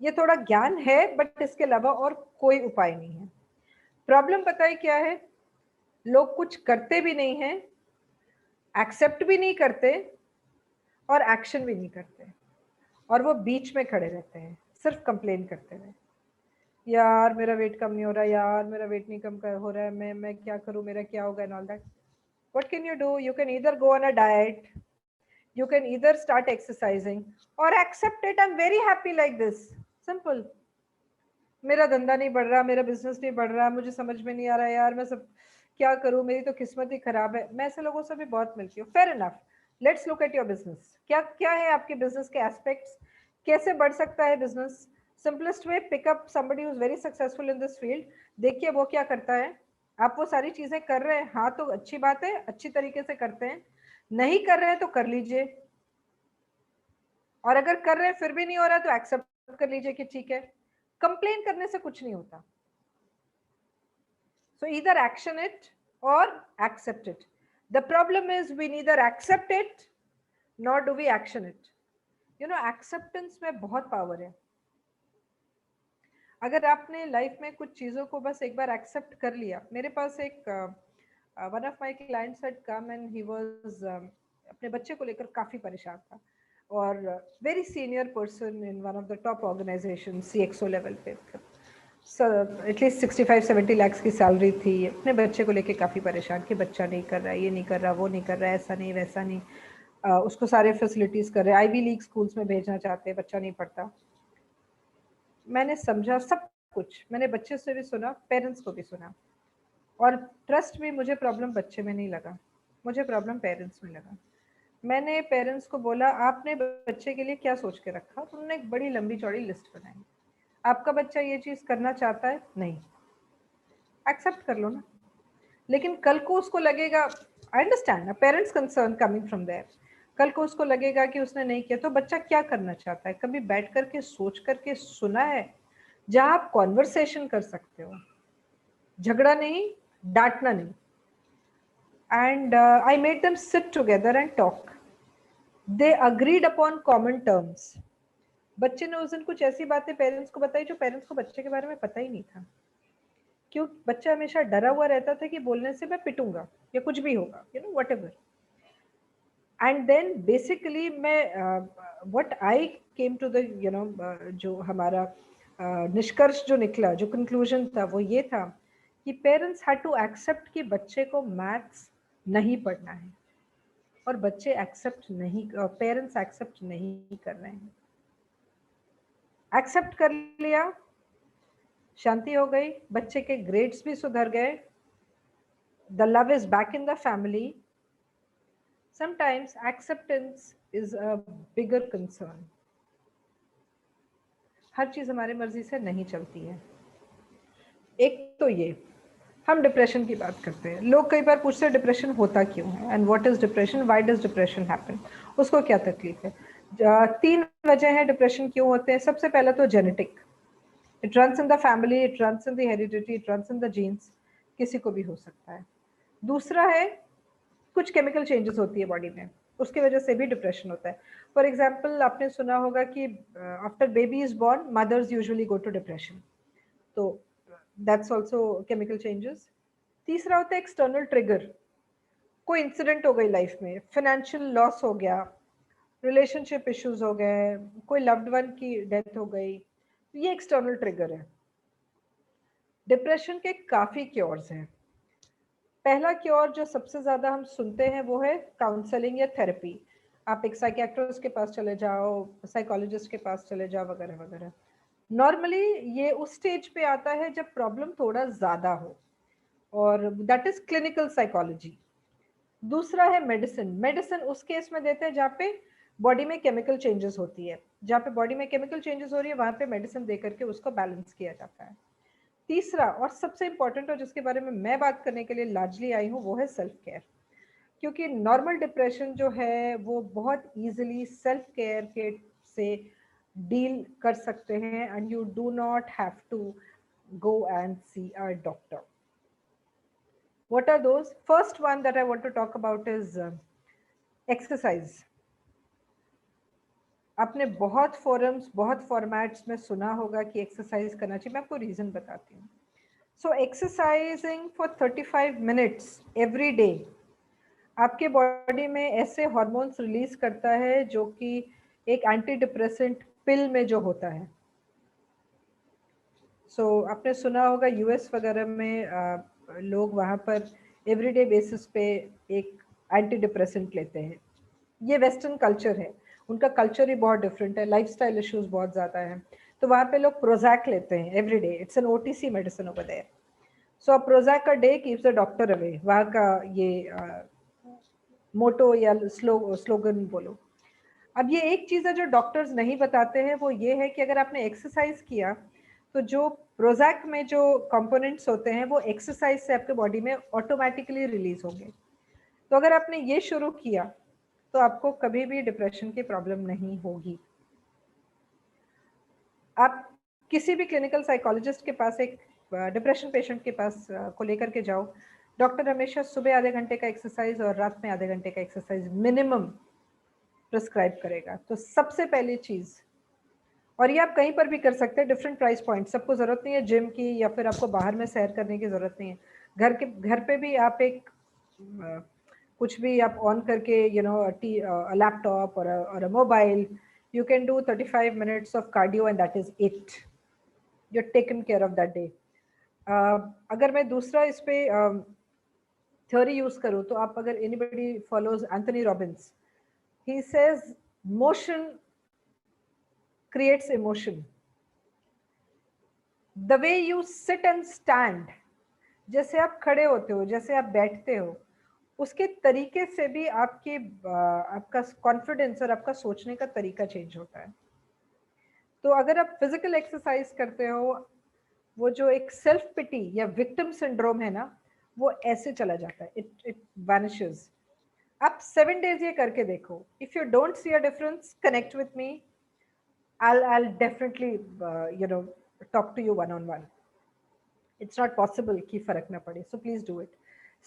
ये थोड़ा ज्ञान है बट इसके अलावा और कोई उपाय नहीं है. प्रॉब्लम पता है क्या है, लोग कुछ करते भी नहीं हैं, एक्सेप्ट भी नहीं करते और एक्शन भी नहीं करते, और वो बीच में खड़े रहते हैं सिर्फ कंप्लेन करते हुए. यार मेरा वेट कम नहीं हो रहा, यार मेरा वेट नहीं कम हो रहा है, मैं क्या करूं, मेरा क्या होगा and all that. What can you do? You can either go on a diet, you can either start exercising और accept it. I am very happy like this. Simple. मेरा धंधा नहीं बढ़ रहा, मेरा बिजनेस नहीं बढ़ रहा, मुझे समझ में नहीं आ रहा यार, मैं सब क्या करूं, मेरी तो किस्मत ही खराब है. मैं ऐसे लोगों से भी बहुत मिलती हूँ. Fair enough. Let's look at your business. क्या क्या है आपके बिजनेस के एस्पेक्ट्स, कैसे बढ़ सकता है business. Simplest way, pick up somebody who is very successful in this field. देखिए वो क्या करता है. आप वो सारी चीजें कर रहे हैं, हाँ तो अच्छी बात है, अच्छी तरीके से करते हैं. नहीं कर रहे हैं तो कर लीजिए, और अगर कर रहे हैं फिर भी नहीं हो रहा तो एक्सेप्ट कर लीजिए कि ठीक है. कंप्लेन करने से कुछ नहीं होता. So either action it or accept it. The problem is we neither accept it nor do we action it. You know, acceptance में बहुत power है. अगर आपने लाइफ में कुछ चीज़ों को बस एक बार एक्सेप्ट कर लिया. मेरे पास एक one of my clients had come and he was अपने बच्चे को लेकर काफ़ी परेशान था, और very senior person in one of the top organisation, CXO level पे. एटलीस्ट 65-70 लाख की सैलरी थी. अपने बच्चे को लेके काफ़ी परेशान कि बच्चा नहीं कर रहा है, ये नहीं कर रहा, वो नहीं कर रहा है, ऐसा नहीं वैसा नहीं. उसको सारे फैसिलिटीज़ कर रहे हैं, आईवी लीग स्कूल्स में भेजना चाहते हैं, बच्चा नहीं पढ़ता. मैंने समझा सब कुछ, मैंने बच्चे से भी सुना, पेरेंट्स को भी सुना, और ट्रस्ट भी मुझे प्रॉब्लम बच्चे में नहीं लगा, मुझे प्रॉब्लम पेरेंट्स में लगा. मैंने पेरेंट्स को बोला आपने बच्चे के लिए क्या सोच के रखा. तो उन्होंने एक बड़ी लंबी चौड़ी लिस्ट बनाई. आपका बच्चा ये चीज़ करना चाहता है, नहीं, एक्सेप्ट कर लो ना. लेकिन कल को उसको लगेगा, आई अंडरस्टैंड ना parents concern coming from there, कल को उसको लगेगा कि उसने नहीं किया तो बच्चा क्या करना चाहता है. कभी बैठ करके सोच करके सुना है, जहां आप कॉन्वर्सेशन कर सकते हो, झगड़ा नहीं, डांटना नहीं. And I made them sit together and talk. They agreed upon common terms. बच्चे ने उस दिन कुछ ऐसी बातें पेरेंट्स को बताई जो पेरेंट्स को बच्चे के बारे में पता ही नहीं था. क्यों? बच्चा हमेशा डरा हुआ रहता था कि बोलने से मैं पिटूंगा या कुछ भी होगा, you know, whatever. And then basically मैं what I came to the, you know, जो हमारा निष्कर्ष जो निकला, जो कंक्लूजन था, वो ये था कि पेरेंट्स हैड टू एक्सेप्ट कि बच्चे को मैथ्स नहीं पढ़ना है, और बच्चे एक्सेप्ट नहीं, पेरेंट्स एक्सेप्ट नहीं कर रहे हैं. एक्सेप्ट कर लिया, शांति हो गई, बच्चे के ग्रेड्स भी सुधर गए, the love is back in the family. Sometimes acceptance is a bigger concern. हर चीज हमारे मर्जी से नहीं चलती है. एक तो ये, हम डिप्रेशन की बात करते हैं. लोग कई बार पूछते हैं डिप्रेशन होता क्यों है, and what is depression, why does depression happen, उसको क्या तकलीफ है. 3 वजह है डिप्रेशन क्यों होते हैं. सबसे पहला तो genetic. It runs in the family, it runs in the heredity, it runs in the genes. किसी को भी हो सकता है। दूसरा है कुछ केमिकल चेंजेस होती है बॉडी में, उसकी वजह से भी डिप्रेशन होता है। फॉर एग्जाम्पल आपने सुना होगा कि after baby is born mothers usually go to depression, तो दैट्स ऑल्सो केमिकल चेंजेस। तीसरा होता है एक्सटर्नल ट्रिगर, कोई इंसिडेंट हो गई लाइफ में, फाइनेंशियल लॉस हो गया, रिलेशनशिप इश्यूज हो गए, कोई लव्ड वन की डेथ हो गई, तो ये एक्सटर्नल ट्रिगर है। डिप्रेशन के काफी क्योर्स हैं। पहला क्योर जो सबसे ज्यादा हम सुनते हैं वो है काउंसलिंग या थेरेपी। आप एक साइकियाट्रिस्ट के पास चले जाओ, साइकोलॉजिस्ट के पास चले जाओ, वगैरह वगैरह। नॉर्मली ये उस स्टेज पे आता है जब प्रॉब्लम थोड़ा ज्यादा हो, और दैट इज क्लिनिकल साइकोलॉजी। दूसरा है मेडिसिन। मेडिसिन उस केस में देते हैं जहाँ पे बॉडी में केमिकल चेंजेस होती है, जहाँ पे बॉडी में केमिकल चेंजेस हो रही है वहाँ पे मेडिसिन दे करके उसको बैलेंस किया जाता है। तीसरा और सबसे इंपॉर्टेंट, और जिसके बारे में मैं बात करने के लिए लार्जली आई हूँ, वो है सेल्फ केयर। क्योंकि नॉर्मल डिप्रेशन जो है वो बहुत इजीली सेल्फ केयर के से डील कर सकते हैं, and you do not have to go and see a doctor. What are those? First one that I want to talk about is exercise. आपने बहुत फोरम्स, बहुत फॉर्मेट्स में सुना होगा कि एक्सरसाइज करना चाहिए। मैं आपको रीजन बताती हूँ। So exercising for 35 minutes every day आपके बॉडी में ऐसे हार्मोन्स रिलीज करता है जो कि एक एंटी डिप्रेसेंट पिल में जो होता है। आपने सुना होगा यूएस वगैरह में लोग वहाँ पर एवरीडे बेसिस पे एक एंटी डिप्रेसेंट लेते हैं। ये वेस्टर्न कल्चर है, उनका कल्चर ही बहुत डिफरेंट है, लाइफस्टाइल इश्यूज बहुत ज़्यादा हैं, तो वहाँ पे लोग प्रोजैक लेते हैं everyday. It's an OTC medicine over there. So Prozac का day keeps the doctor away, वहाँ का ये मोटो या स्लोगन बोलो। अब ये एक चीज़ है जो डॉक्टर्स नहीं बताते हैं, वो ये है कि अगर आपने एक्सरसाइज किया तो जो प्रोजैक में जो कंपोनेंट्स होते हैं वो एक्सरसाइज से आपके बॉडी में ऑटोमेटिकली रिलीज होंगे। तो अगर आपने ये शुरू किया तो आपको कभी भी डिप्रेशन की प्रॉब्लम नहीं होगी। आप किसी भी क्लिनिकल साइकोलॉजिस्ट के पास एक डिप्रेशन पेशेंट के पास को लेकर के जाओ, डॉक्टर हमेशा सुबह आधे घंटे का एक्सरसाइज और रात में आधे घंटे का एक्सरसाइज मिनिमम प्रिस्क्राइब करेगा। तो सबसे पहली चीज, और ये आप कहीं पर भी कर सकते हैं, डिफरेंट प्राइस पॉइंट, सबको जरूरत नहीं है जिम की या फिर आपको बाहर में सैर करने की जरूरत नहीं है। घर पे भी आप एक कुछ भी आप ऑन करके लैपटॉप और अ mobile, you can do 35 minutes of cardio and that is it. You're taken care of that day. अगर मैं दूसरा इस पे थ्योरी यूज करूँ तो आप अगर anybody follows Anthony Robbins, he says motion creates emotion. The way you sit and stand, जैसे आप खड़े होते हो, जैसे आप बैठते हो, उसके तरीके से भी आपका कॉन्फिडेंस और आपका सोचने का तरीका चेंज होता है। तो अगर आप फिजिकल एक्सरसाइज करते हो, वो जो एक सेल्फ पिटी या विक्टिम सिंड्रोम है ना, वो ऐसे चला जाता है, इट वैनिशेस। आप 7 days ये करके देखो। If you don't see a difference, connect with me, I'll definitely talk to you one on one. It's not possible कि फर्क ना पड़े, so please do it.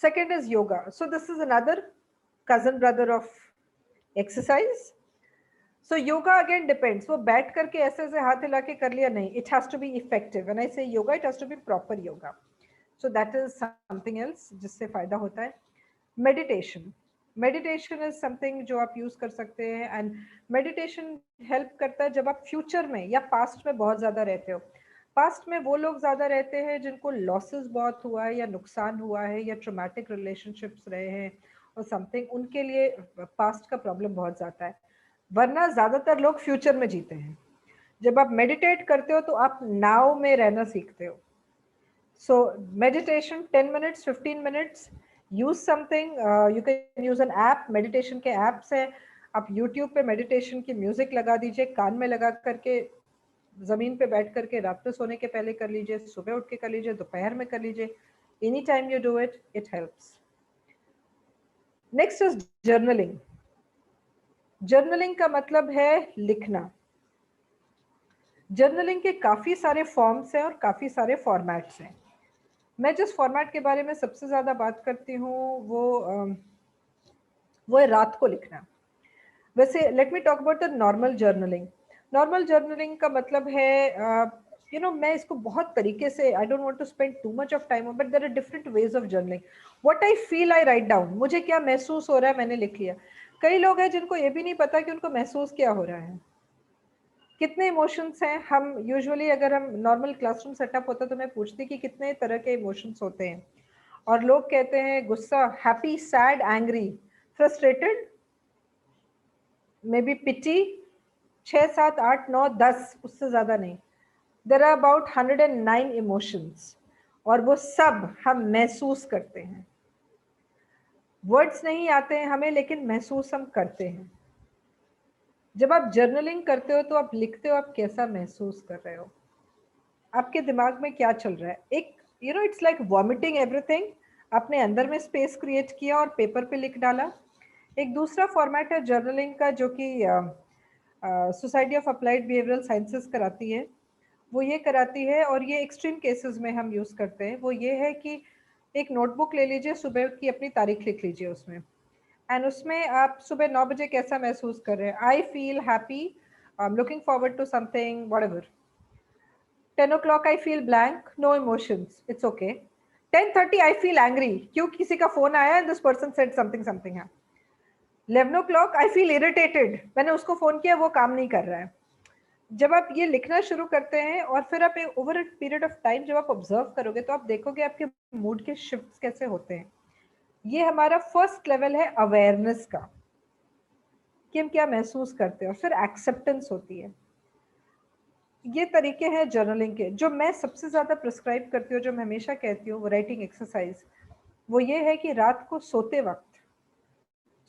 Second is yoga. So this is another cousin brother of exercise. So yoga again depends. वो बैठ करके ऐसे ऐसे हाथ हिला के कर लिया नहीं. It has to be effective. When I say yoga, it has to be proper yoga. So that is something else जिससे फायदा होता है. Meditation. Meditation is something जो आप यूज कर सकते हैं, and meditation help करता है जब आप फ्यूचर में या पास्ट में बहुत ज्यादा रहते हो। पास्ट में वो लोग ज्यादा रहते हैं जिनको लॉसेस बहुत हुआ है या नुकसान हुआ है या ट्रोमैटिक रिलेशनशिप्स रहे हैं और समथिंग, उनके लिए पास्ट का प्रॉब्लम बहुत ज्यादा है। वरना ज्यादातर लोग फ्यूचर में जीते हैं। जब आप मेडिटेट करते हो तो आप नाव में रहना सीखते हो। So meditation 10 minutes, 15 minutes, use something, you can use N app. Meditation के ऐप्स है, आप यूट्यूब पे मेडिटेशन की म्यूजिक लगा दीजिए, कान में लगा करके जमीन पे बैठ करके रात में सोने के पहले कर लीजिए, सुबह उठ के कर लीजिए, दोपहर में कर लीजिए, any time you do it, it helps. Next is journaling. Journaling का मतलब है लिखना। जर्नलिंग के काफी सारे फॉर्म्स हैं और काफी सारे फॉर्मेट्स हैं। मैं जिस फॉर्मेट के बारे में सबसे ज़्यादा बात करती हूँ वो है रात को लिखना। वैसे let me talk about the normal journaling. Normal journaling का मतलब है मैं इसको बहुत तरीके से, I don't want to spend too much of time, but there are different ways of journaling. What I feel I write down. मुझे क्या महसूस हो रहा है मैंने लिख लिया। कई लोग हैं जिनको ये भी नहीं पता कि उनको महसूस क्या हो रहा है, कितने इमोशंस हैं। हम यूजुअली अगर हम नॉर्मल क्लासरूम सेटअप होता तो मैं पूछती कि कितने तरह के इमोशंस होते हैं, और लोग कहते हैं गुस्सा, happy, sad, angry, frustrated, maybe pity, 6, 7, 8, 9, 10, उससे ज्यादा नहीं। देर आर अबाउट 109 इमोशंस, और वो सब हम महसूस करते हैं। वर्ड्स नहीं आते हैं हमें, लेकिन महसूस हम करते हैं। जब आप जर्नलिंग करते हो तो आप लिखते हो आप कैसा महसूस कर रहे हो, आपके दिमाग में क्या चल रहा है। एक इट्स लाइक वॉमिटिंग एवरीथिंग। आपने अंदर में स्पेस क्रिएट किया और पेपर पे लिख डाला। एक दूसरा फॉर्मेट है जर्नलिंग का, जो कि society of applied behavioural sciences कराती है। वो ये कराती है, और ये एक्सट्रीम केसेस में हम यूज़ करते हैं। वो ये है कि एक नोटबुक ले लीजिए, सुबह की अपनी तारीख लिख लीजिए उसमें, एंड उसमें आप सुबह 9 बजे कैसा महसूस कर रहे हैं। I feel happy, I am looking forward to something, whatever. 10 o'clock I feel blank, no emotions, it's okay. 10:30 I feel angry, क्यों किसी का फोन आया and this person said something something है. 11 o'clock I feel irritated, मैंने उसको phone किया वो काम नहीं कर रहा है। जब आप ये लिखना शुरू करते हैं और फिर आप over a period of time जब आप ऑब्जर्व करोगे तो आप देखोगे आपके मूड के शिफ्ट्स कैसे होते हैं। ये हमारा फर्स्ट लेवल है अवेयरनेस का, कि हम क्या महसूस करते हैं, और फिर एक्सेप्टेंस होती है। ये तरीके हैं जर्नलिंग के। जो मैं सबसे ज़्यादा प्रिस्क्राइब करती हूँ, जो मैं हमेशा कहती हूँ, वो राइटिंग एक्सरसाइज, वो ये है कि रात को सोते वक्त,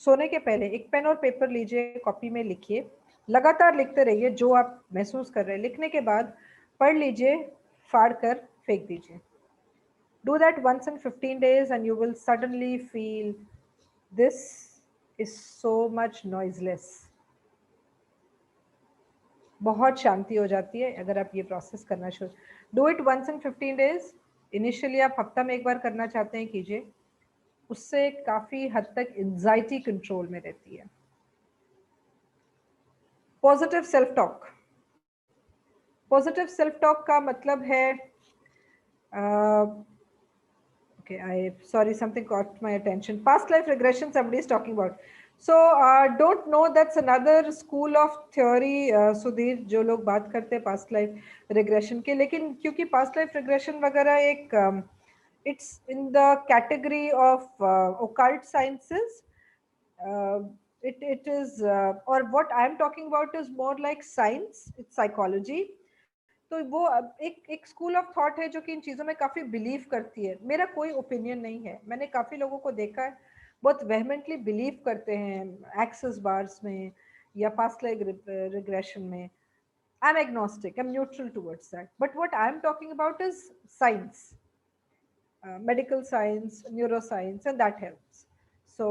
सोने के पहले एक पेन और पेपर लीजिए, कॉपी में लिखिए, लगातार लिखते रहिए जो आप महसूस कर रहे हैं। लिखने के बाद पढ़ लीजिए, फाड़ कर फेंक दीजिए। Do that once in 15 days and you will suddenly feel this is so much noiseless। बहुत शांति हो जाती है अगर आप ये प्रोसेस करना शुरू। Do it once in 15 days। Initially आप हफ्ता में एक बार करना चाहते हैं, कीजिए। उससे काफी हद तक एंजाइटी कंट्रोल में रहती है। Positive self talk. Positive self talk का मतलब है okay, sorry, something caught my attention. Past life regression somebody is talking about. So don't know, that's another school of theory, Sudhir, जो लोग बात करते हैं पास्ट लाइफ रिग्रेशन के। लेकिन क्योंकि पास्ट लाइफ रिग्रेशन वगैरह एक it's in the category of occult sciences, it is or what I am talking about is more like science, it's psychology। तो वो एक स्कूल ऑफ थॉट है जो कि इन चीज़ों में काफ़ी बिलीव करती है। मेरा कोई ओपिनियन नहीं है, मैंने काफ़ी लोगों को देखा है बहुत वेहमेंटली बिलीव करते हैं एक्सेस बार्स में या पास्ट लाइफ रिग्रेशन में। I am agnostic, I am neutral towards that, but what I am talking about is science, medical science, neuroscience, and that helps. So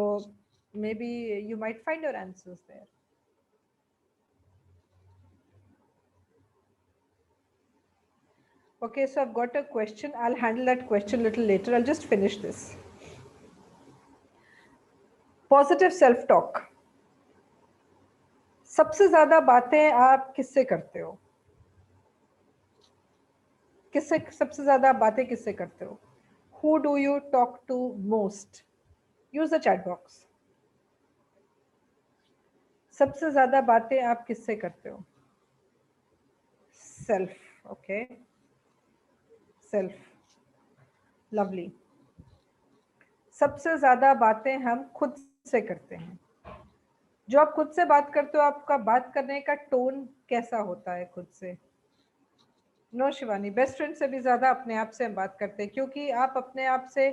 maybe you might find your answers there. Okay, so I've got a question. I'll handle that question a little later. I'll just finish this. Positive self-talk. सबसे ज्यादा बातें आप किससे करते हो? किससे सबसे ज्यादा बातें किससे करते हो? Who do you talk to most? Use the chat box. सबसे ज्यादा बातें आप किससे करते हो? Self. Okay. Self. Lovely. सबसे ज्यादा बातें हम खुद से करते हैं। जो आप खुद से बात करते हो, आपका बात करने का टोन कैसा होता है खुद से? नो शिवानी, बेस्ट फ्रेंड से भी ज्यादा अपने आप से हम बात करते हैं, क्योंकि आप अपने आप से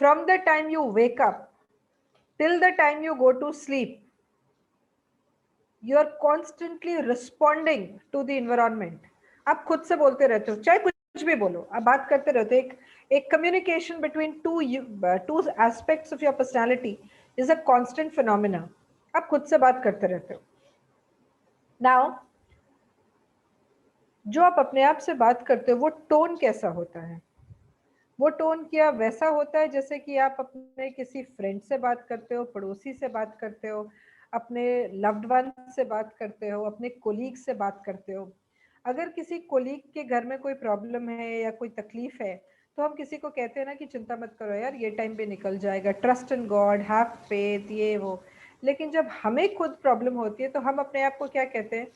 from the time you wake up till the time you go to sleep you are constantly responding to the environment. आप खुद से बोलते रहते हो, चाहे कुछ भी बोलो, आप बात करते रहते हो। एक communication between two aspects of your personality is a constant phenomena. आप खुद से बात करते रहते हो। नाउ जो आप अपने आप से बात करते हो वो टोन कैसा होता है? वो टोन क्या वैसा होता है जैसे कि आप अपने किसी फ्रेंड से बात करते हो, पड़ोसी से बात करते हो, अपने लव्ड वन से बात करते हो, अपने कोलीग से बात करते हो। अगर किसी कोलीग के घर में कोई प्रॉब्लम है या कोई तकलीफ है, तो हम किसी को कहते हैं ना कि चिंता मत करो यार, ये टाइम भी निकल जाएगा, trust in God, have faith, ये वो। लेकिन जब हमें खुद प्रॉब्लम होती है तो हम अपने आप को क्या कहते हैं,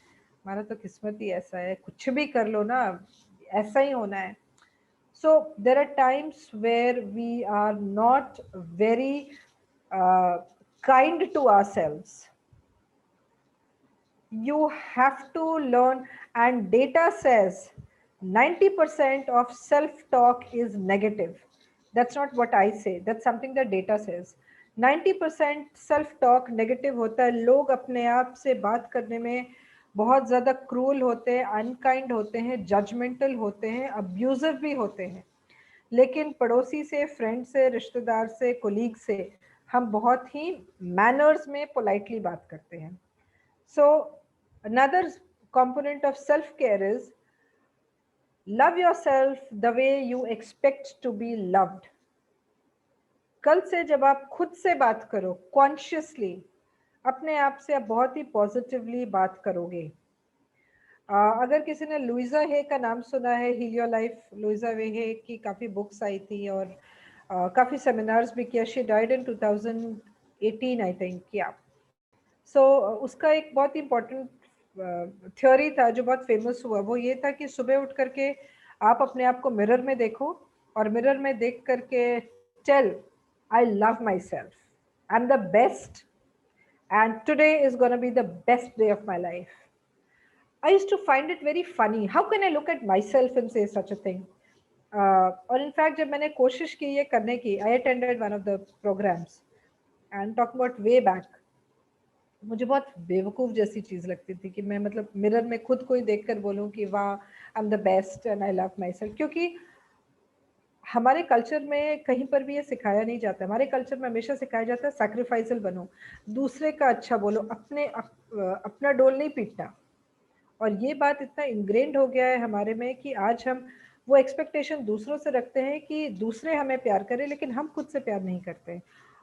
हमारा तो किस्मत ही ऐसा है, कुछ भी कर लो ना, ऐसा ही होना है। So there are times where we are not very kind to ourselves. You have to learn, and data says 90% of self-talk is negative. That's not what I say. That's something that data says. 90% self-talk negative होता है. लोग अपने आप से बात करने में बहुत ज़्यादा क्रूल होते हैं, अनकाइंड होते हैं, जजमेंटल होते हैं, अब्यूजिव भी होते हैं. लेकिन पड़ोसी से, फ्रेंड से, रिश्तेदार से, कोलीग से हम बहुत ही मैनर्स में पोलाइटली बात करते हैं. So another component of self-care is love yourself the way you expect to be loved. कल से जब आप खुद से बात करो कॉन्शियसली, अपने आप से आप बहुत ही पॉजिटिवली बात करोगे. अगर किसी ने लुइजा हे का नाम सुना है, हील योर लाइफ, लुइजा हे की काफ़ी बुक्स आई थी और काफ़ी सेमिनार्स भी किया. She died in 2018 I think. या सो उसका एक बहुत इंपॉर्टेंट थ्योरी था जो बहुत फेमस हुआ. वो ये था कि सुबह उठ करके आप अपने आप को मिरर में देखो और मिरर में देख करके tell, I love myself, I am the best, and today is gonna be the best day of my life. I used to find it very funny. How can I look at myself and say such a thing? और in fact जब मैंने कोशिश की ये करने की, I attended one of the programmes and talk about way back. मुझे बहुत बेवकूफ़ जैसी चीज़ लगती थी कि मैं मतलब मिरर में खुद को ही देख कर बोलूँ कि वाह, आई am the best and I love my self. क्योंकि हमारे कल्चर में कहीं पर भी ये सिखाया नहीं जाता. हमारे कल्चर में हमेशा सिखाया जाता है सैक्रिफाइसल बनो, दूसरे का अच्छा बोलो, अपना डोल नहीं पीटना. और ये बात इतना इंग्रेन्ड हो गया है हमारे में कि आज हम वो एक्सपेक्टेशन दूसरों से रखते हैं कि दूसरे हमें प्यार करें, लेकिन हम खुद से प्यार नहीं करते.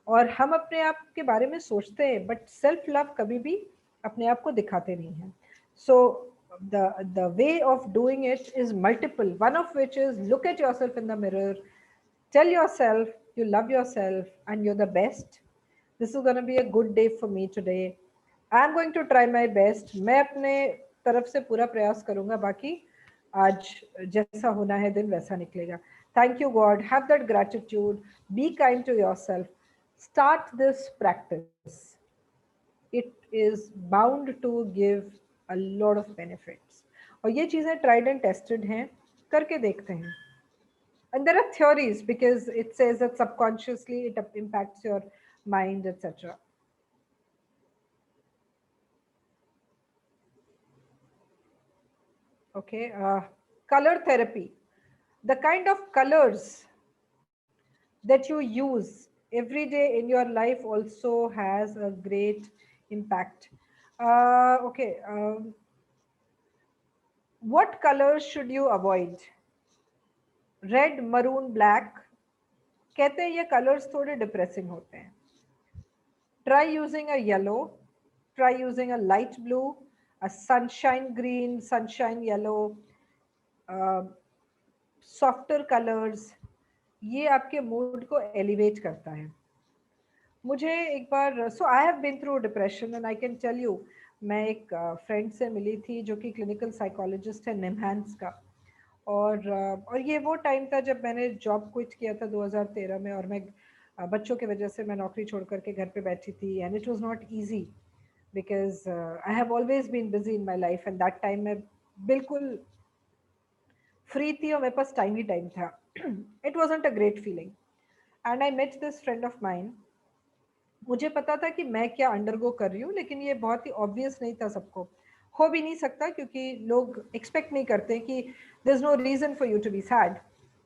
और हम अपने आप के बारे में सोचते हैं बट सेल्फ लव कभी भी अपने आप को दिखाते नहीं हैं. सो the way of doing it is multiple, one of which is look at yourself in the mirror, tell yourself you love yourself and you're the best. This is going to be a good day for me today. I am going to try my best. मैं अपने तरफ से पूरा प्रयास करूंगा, बाकी आज जैसा होना है दिन वैसा निकलेगा. Thank you God, have that gratitude, be kind to yourself, start this practice. It is bound to give a lot of benefits. और ये चीज़ें ट्राइड एंड टेस्टेड हैं, करके देखते हैं. And there are theories because it says that subconsciously it impacts your mind, etc. Okay, color therapy. The kind of colors that you use every day in your life also has a great impact. Okay, what colors should you avoid? Red, maroon, black. कहते हैं ये colors थोड़े depressing होते हैं. Try using a yellow. Try using a light blue, a sunshine green, sunshine yellow, softer colors. ये आपके mood को elevate करता है. मुझे एक बार, so I have been through depression and I can tell you, मैं एक फ्रेंड से मिली थी जो कि क्लिनिकल साइकोलॉजिस्ट है निमहांस का. और ये वो टाइम था जब मैंने जॉब क्विट किया था 2013 में, और मैं बच्चों की वजह से मैं नौकरी छोड़ करके घर पे बैठी थी. And it was not easy because I have always been busy in my life, and that time मैं बिल्कुल फ्री थी और मेरे पास टाइम ही टाइम था. It wasn't a great feeling. And I met this friend of mine. मुझे पता था कि मैं क्या अंडरगो कर रही हूँ, लेकिन ये बहुत ही ऑब्वियस नहीं था सबको. हो भी नहीं सकता क्योंकि लोग एक्सपेक्ट नहीं करते कि there is no reason for you to be sad.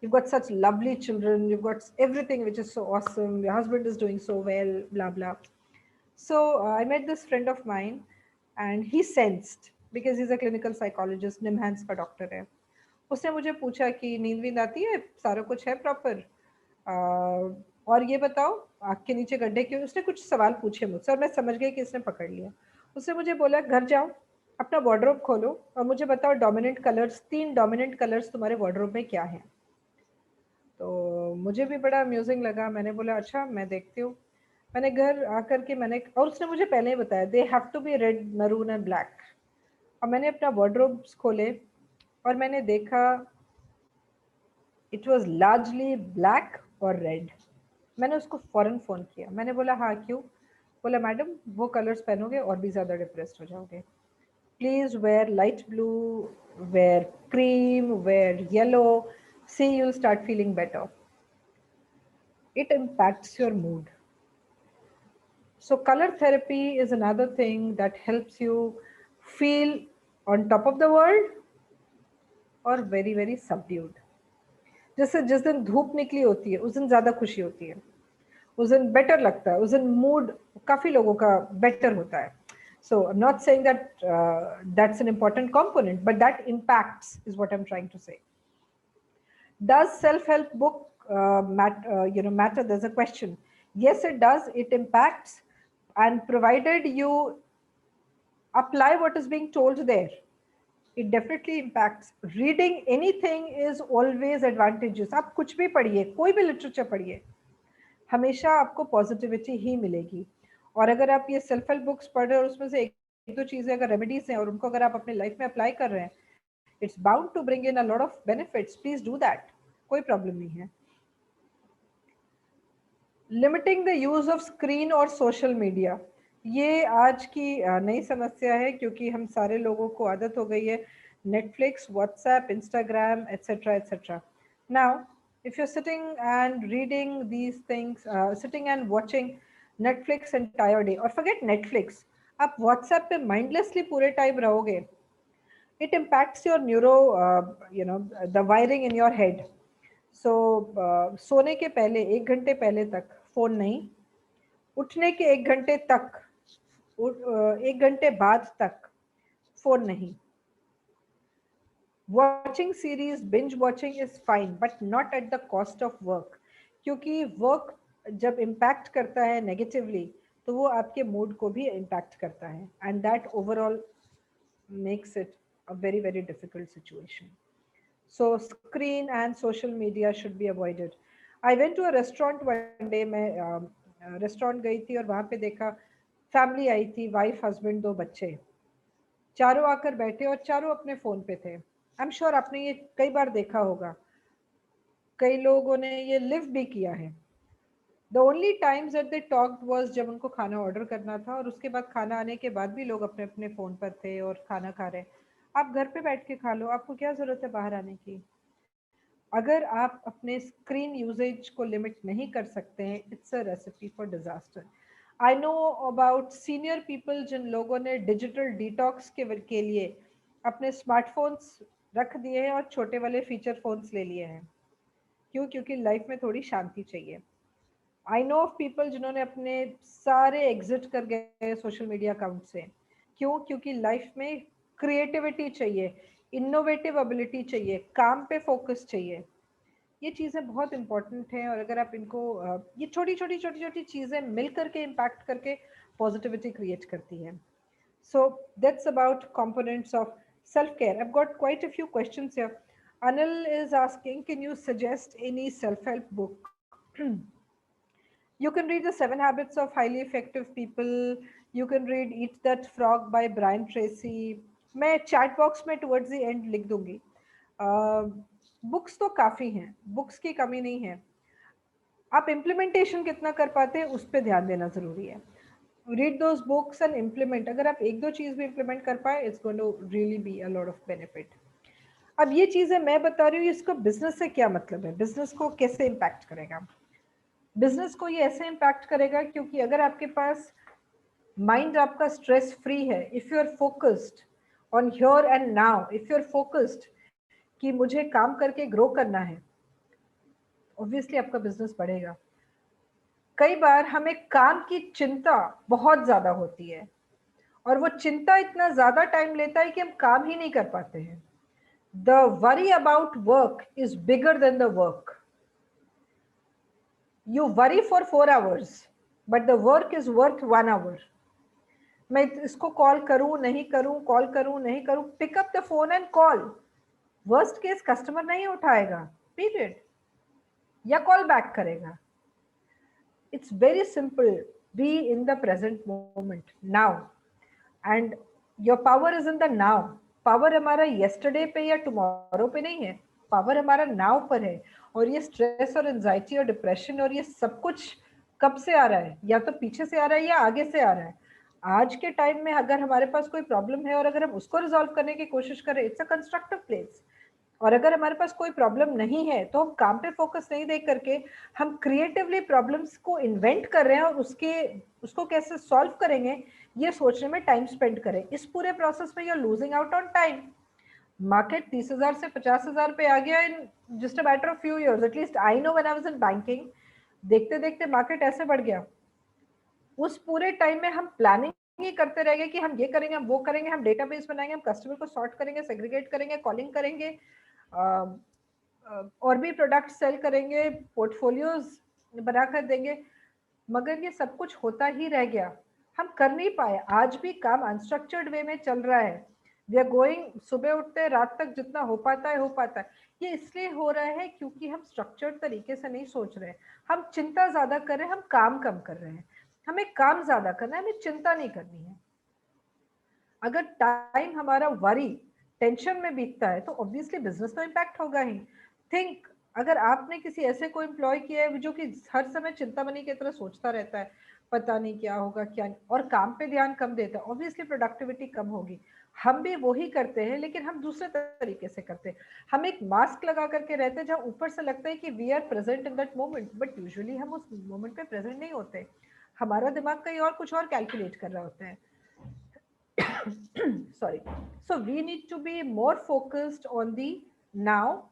You've got such lovely children, you've got everything which is so awesome, your husband is doing so well, blah blah. So I met this friend of mine and he sensed, because he's a clinical psychologist, NIMHANS का doctor है. उसने मुझे पूछा कि नींद वींद आती है, सारा कुछ है प्रॉपर, और ये बताओ आँख के नीचे गड्ढे क्यों? उसने कुछ सवाल पूछे मुझसे और मैं समझ गई कि इसने पकड़ लिया। उसने मुझे बोला घर जाओ, अपना वार्डरोब खोलो और मुझे बताओ डोमिनेंट कलर्स, 3 डोमिनेंट कलर्स तुम्हारे वार्डरोब में क्या हैं? तो मुझे भी बड़ा अम्यूजिंग लगा। मैंने बोला अच्छा मैं देखती हूँ। मैंने घर आकर के मैंने, और उसने मुझे पहले ही बताया they have to be red, maroon and black. और मैंने अपना वार्डरोब्स खोले और मैंने देखा इट वाज लार्जली ब्लैक और रेड। मैंने उसको फौरन फ़ोन किया। मैंने बोला हाँ क्यों? बोला मैडम वो कलर्स पहनोगे और भी ज़्यादा डिप्रेस्ड हो जाओगे। Please wear light blue, wear cream, wear yellow, see you'll start feeling better. It impacts your mood. So color therapy is another thing that helps you feel on top of the world or very very subdued. जैसे जिस दिन धूप निकली होती है उस दिन ज़्यादा खुशी होती है, उस दिन बेटर लगता है, उस दिन मूड काफ़ी लोगों का बेटर होता है. So I'm not saying that that's an important component, but that impacts is what I'm trying to say. Does self-help book matter? There's a question. Yes, it does. It impacts, and provided you apply what is being told there, it definitely impacts. Reading anything is always advantageous. आप कुछ भी पढ़िए, कोई भी literature पढ़िए, हमेशा आपको positivity ही मिलेगी. और अगर आप ये सेल्फ हेल्प बुक्स पढ़ रहे हो और उसमें से एक दो चीजें अगर रेमेडीज हैं और उनको अगर आप अपने लाइफ में अप्लाई कर रहे हैं, it's bound to bring in a lot of benefits. Please do that, कोई प्रॉब्लम नहीं है. Limiting the use of screen और सोशल मीडिया, ये आज की नई समस्या है क्योंकि हम सारे लोगों को आदत हो गई है Netflix, WhatsApp, Instagram, etcetera etcetera. Now if you're sitting and reading these things, sitting and watching Netflix entire day, or forget Netflix, आप WhatsApp पे mindlessly पूरे टाइम रहोगे, it impacts your the wiring in your head. So सोने के पहले 1 घंटे पहले तक फोन नहीं, उठने के 1 घंटे तक, 1 घंटे बाद तक फोन नहीं. Watching series, binge watching is fine, but not at the cost of work. क्योंकि वर्क जब इम्पैक्ट करता है नेगेटिवली तो वो आपके मूड को भी इम्पैक्ट करता है, and that overall makes it a very very difficult situation. So screen and social media should be avoided. I went to a restaurant one day. मैं रेस्टोरेंट गई थी और वहाँ पे देखा फैमिली आई थी, वाइफ, हस्बैंड, 2 बच्चे, चारों आकर बैठे और चारों अपने फोन पे थे. आई एम श्योर आपने ये कई बार देखा होगा, कई लोगों ने ये लिव भी किया है. The only times that they talked was जब उनको खाना ऑर्डर करना था, और उसके बाद खाना आने के बाद भी लोग अपने अपने फोन पर थे और खाना खा रहे. आप घर पे बैठ के खा लो, आपको क्या जरूरत है बाहर आने की? अगर आप अपने स्क्रीन यूजेज को लिमिट नहीं कर सकते हैं, it's a recipe for disaster. I know about senior people जिन लोगों ने डिजिटल डिटॉक्स के लिए अपने स्मार्टफोन्स रख दिए हैं और छोटे वाले फीचर फोन्स ले लिए हैं. क्यों? क्योंकि लाइफ में थोड़ी शांति चाहिए. आई नो ऑफ पीपल जिन्होंने अपने सारे एग्जिट कर गए सोशल मीडिया अकाउंट से. क्यों? क्योंकि लाइफ में क्रिएटिविटी चाहिए, इनोवेटिव एबिलिटी चाहिए, काम पे फोकस चाहिए. ये चीज़ें बहुत इंपॉर्टेंट हैं, और अगर आप इनको ये छोटी छोटी छोटी छोटी चीज़ें मिल करके इम्पैक्ट करके पॉजिटिविटी क्रिएट करती हैं. So that's about components of self-care. I've got quite a few questions here. Anil is asking, can you suggest any self-help book? You can read The 7 Habits of Highly Effective People. You can read Eat That Frog by Brian Tracy. मैं chat box में towards the end लिख दूंगी. Books तो काफ़ी हैं, books की कमी नहीं है. आप इम्प्लीमेंटेशन कितना कर पाते हैं उस पर ध्यान देना ज़रूरी है. Read those books and implement. अगर आप एक दो चीज़ भी implement कर पाए, it's going to really be a lot of benefit. अब ये चीज़ें मैं बता रही हूँ, इसका बिजनेस से क्या मतलब है, बिजनेस को कैसे इम्पैक्ट करेगा? बिजनेस को ये ऐसे इम्पैक्ट करेगा क्योंकि अगर आपके पास माइंड आपका स्ट्रेस फ्री है, if you are focused on here and now, if you are focused कि मुझे काम करके ग्रो करना है, ऑब्वियसली आपका बिजनेस बढ़ेगा. कई बार हमें काम की चिंता बहुत ज्यादा होती है और वो चिंता इतना ज्यादा टाइम लेता है कि हम काम ही नहीं कर पाते हैं. The worry about work is bigger than the work. You worry for 4 hours, but the work is worth 1 hour. मैं इसको कॉल करूं नहीं करूं, कॉल करूं नहीं करूं, pick up the phone and call. Worst case customer नहीं उठाएगा, पीरियड, या कॉल बैक करेगा. It's very simple. Be in the present moment, now, and your power is in the now. Power हमारा येस्टरडे पे या टुमारो पे नहीं है, पावर हमारा नाउ पर है. और ये स्ट्रेस और एंजाइटी और डिप्रेशन और ये सब कुछ कब से आ रहा है? या तो पीछे से आ रहा है या आगे से आ रहा है. आज के टाइम में अगर हमारे पास कोई प्रॉब्लम है और अगर हम उसको रिजॉल्व करने की कोशिश करें, इट्स अ कंस्ट्रक्टिव प्लेस. और अगर हमारे पास कोई प्रॉब्लम नहीं है तो हम काम पे फोकस नहीं दे करके हम क्रिएटिवली प्रॉब्लम्स को इन्वेंट कर रहे हैं और उसको कैसे सॉल्व करेंगे ये सोचने में टाइम स्पेंड करें. इस पूरे प्रोसेस में you are losing out on time. Market 30,000 से 50,000 पे आ गया in just a matter of few years. At least I know when I was in banking, देखते देखते मार्केट ऐसे बढ़ गया. उस पूरे टाइम में हम प्लानिंग ही करते रह गए कि हम ये करेंगे, हम वो करेंगे, हम डेटाबेस बनाएंगे, हम कस्टमर को सॉर्ट करेंगे, सेग्रीगेट करेंगे, कॉलिंग करेंगे, और भी प्रोडक्ट सेल करेंगे, पोर्टफोलियोज बनाकर देंगे. मगर ये सब कुछ होता ही रह गया, हम कर नहीं पाए. आज भी काम अनस्ट्रक्चर्ड वे में चल रहा है. वी आर गोइंग, सुबह उठते रात तक जितना हो पाता है हो पाता है. ये इसलिए हो रहा है क्योंकि हम स्ट्रक्चर्ड तरीके से नहीं सोच रहे हैं. हम चिंता ज्यादा कर रहे हैं, हम काम कम कर रहे हैं. हमें काम ज्यादा करना है, हमें चिंता नहीं करनी है. अगर टाइम हमारा वरी टेंशन में बीतता है तो ऑब्वियसली बिजनेस तो इम्पैक्ट होगा ही. थिंक, अगर आपने किसी ऐसे को एम्प्लॉय किया है जो कि हर समय चिंतामणि की तरह सोचता रहता है, पता नहीं क्या होगा क्या नहीं, और काम पे ध्यान कम देता है, ऑब्वियसली प्रोडक्टिविटी कम होगी. हम भी वही करते हैं लेकिन हम दूसरे तरीके से करते हैं. हम एक मास्क लगा करके रहते हैं जहाँ ऊपर से लगता है कि we are present in that moment, but usually हम उस मोमेंट पे प्रेजेंट नहीं होते. हमारा दिमाग कहीं और कुछ और कैलकुलेट कर रहा होता है. Sorry. So we need to be more focused on the now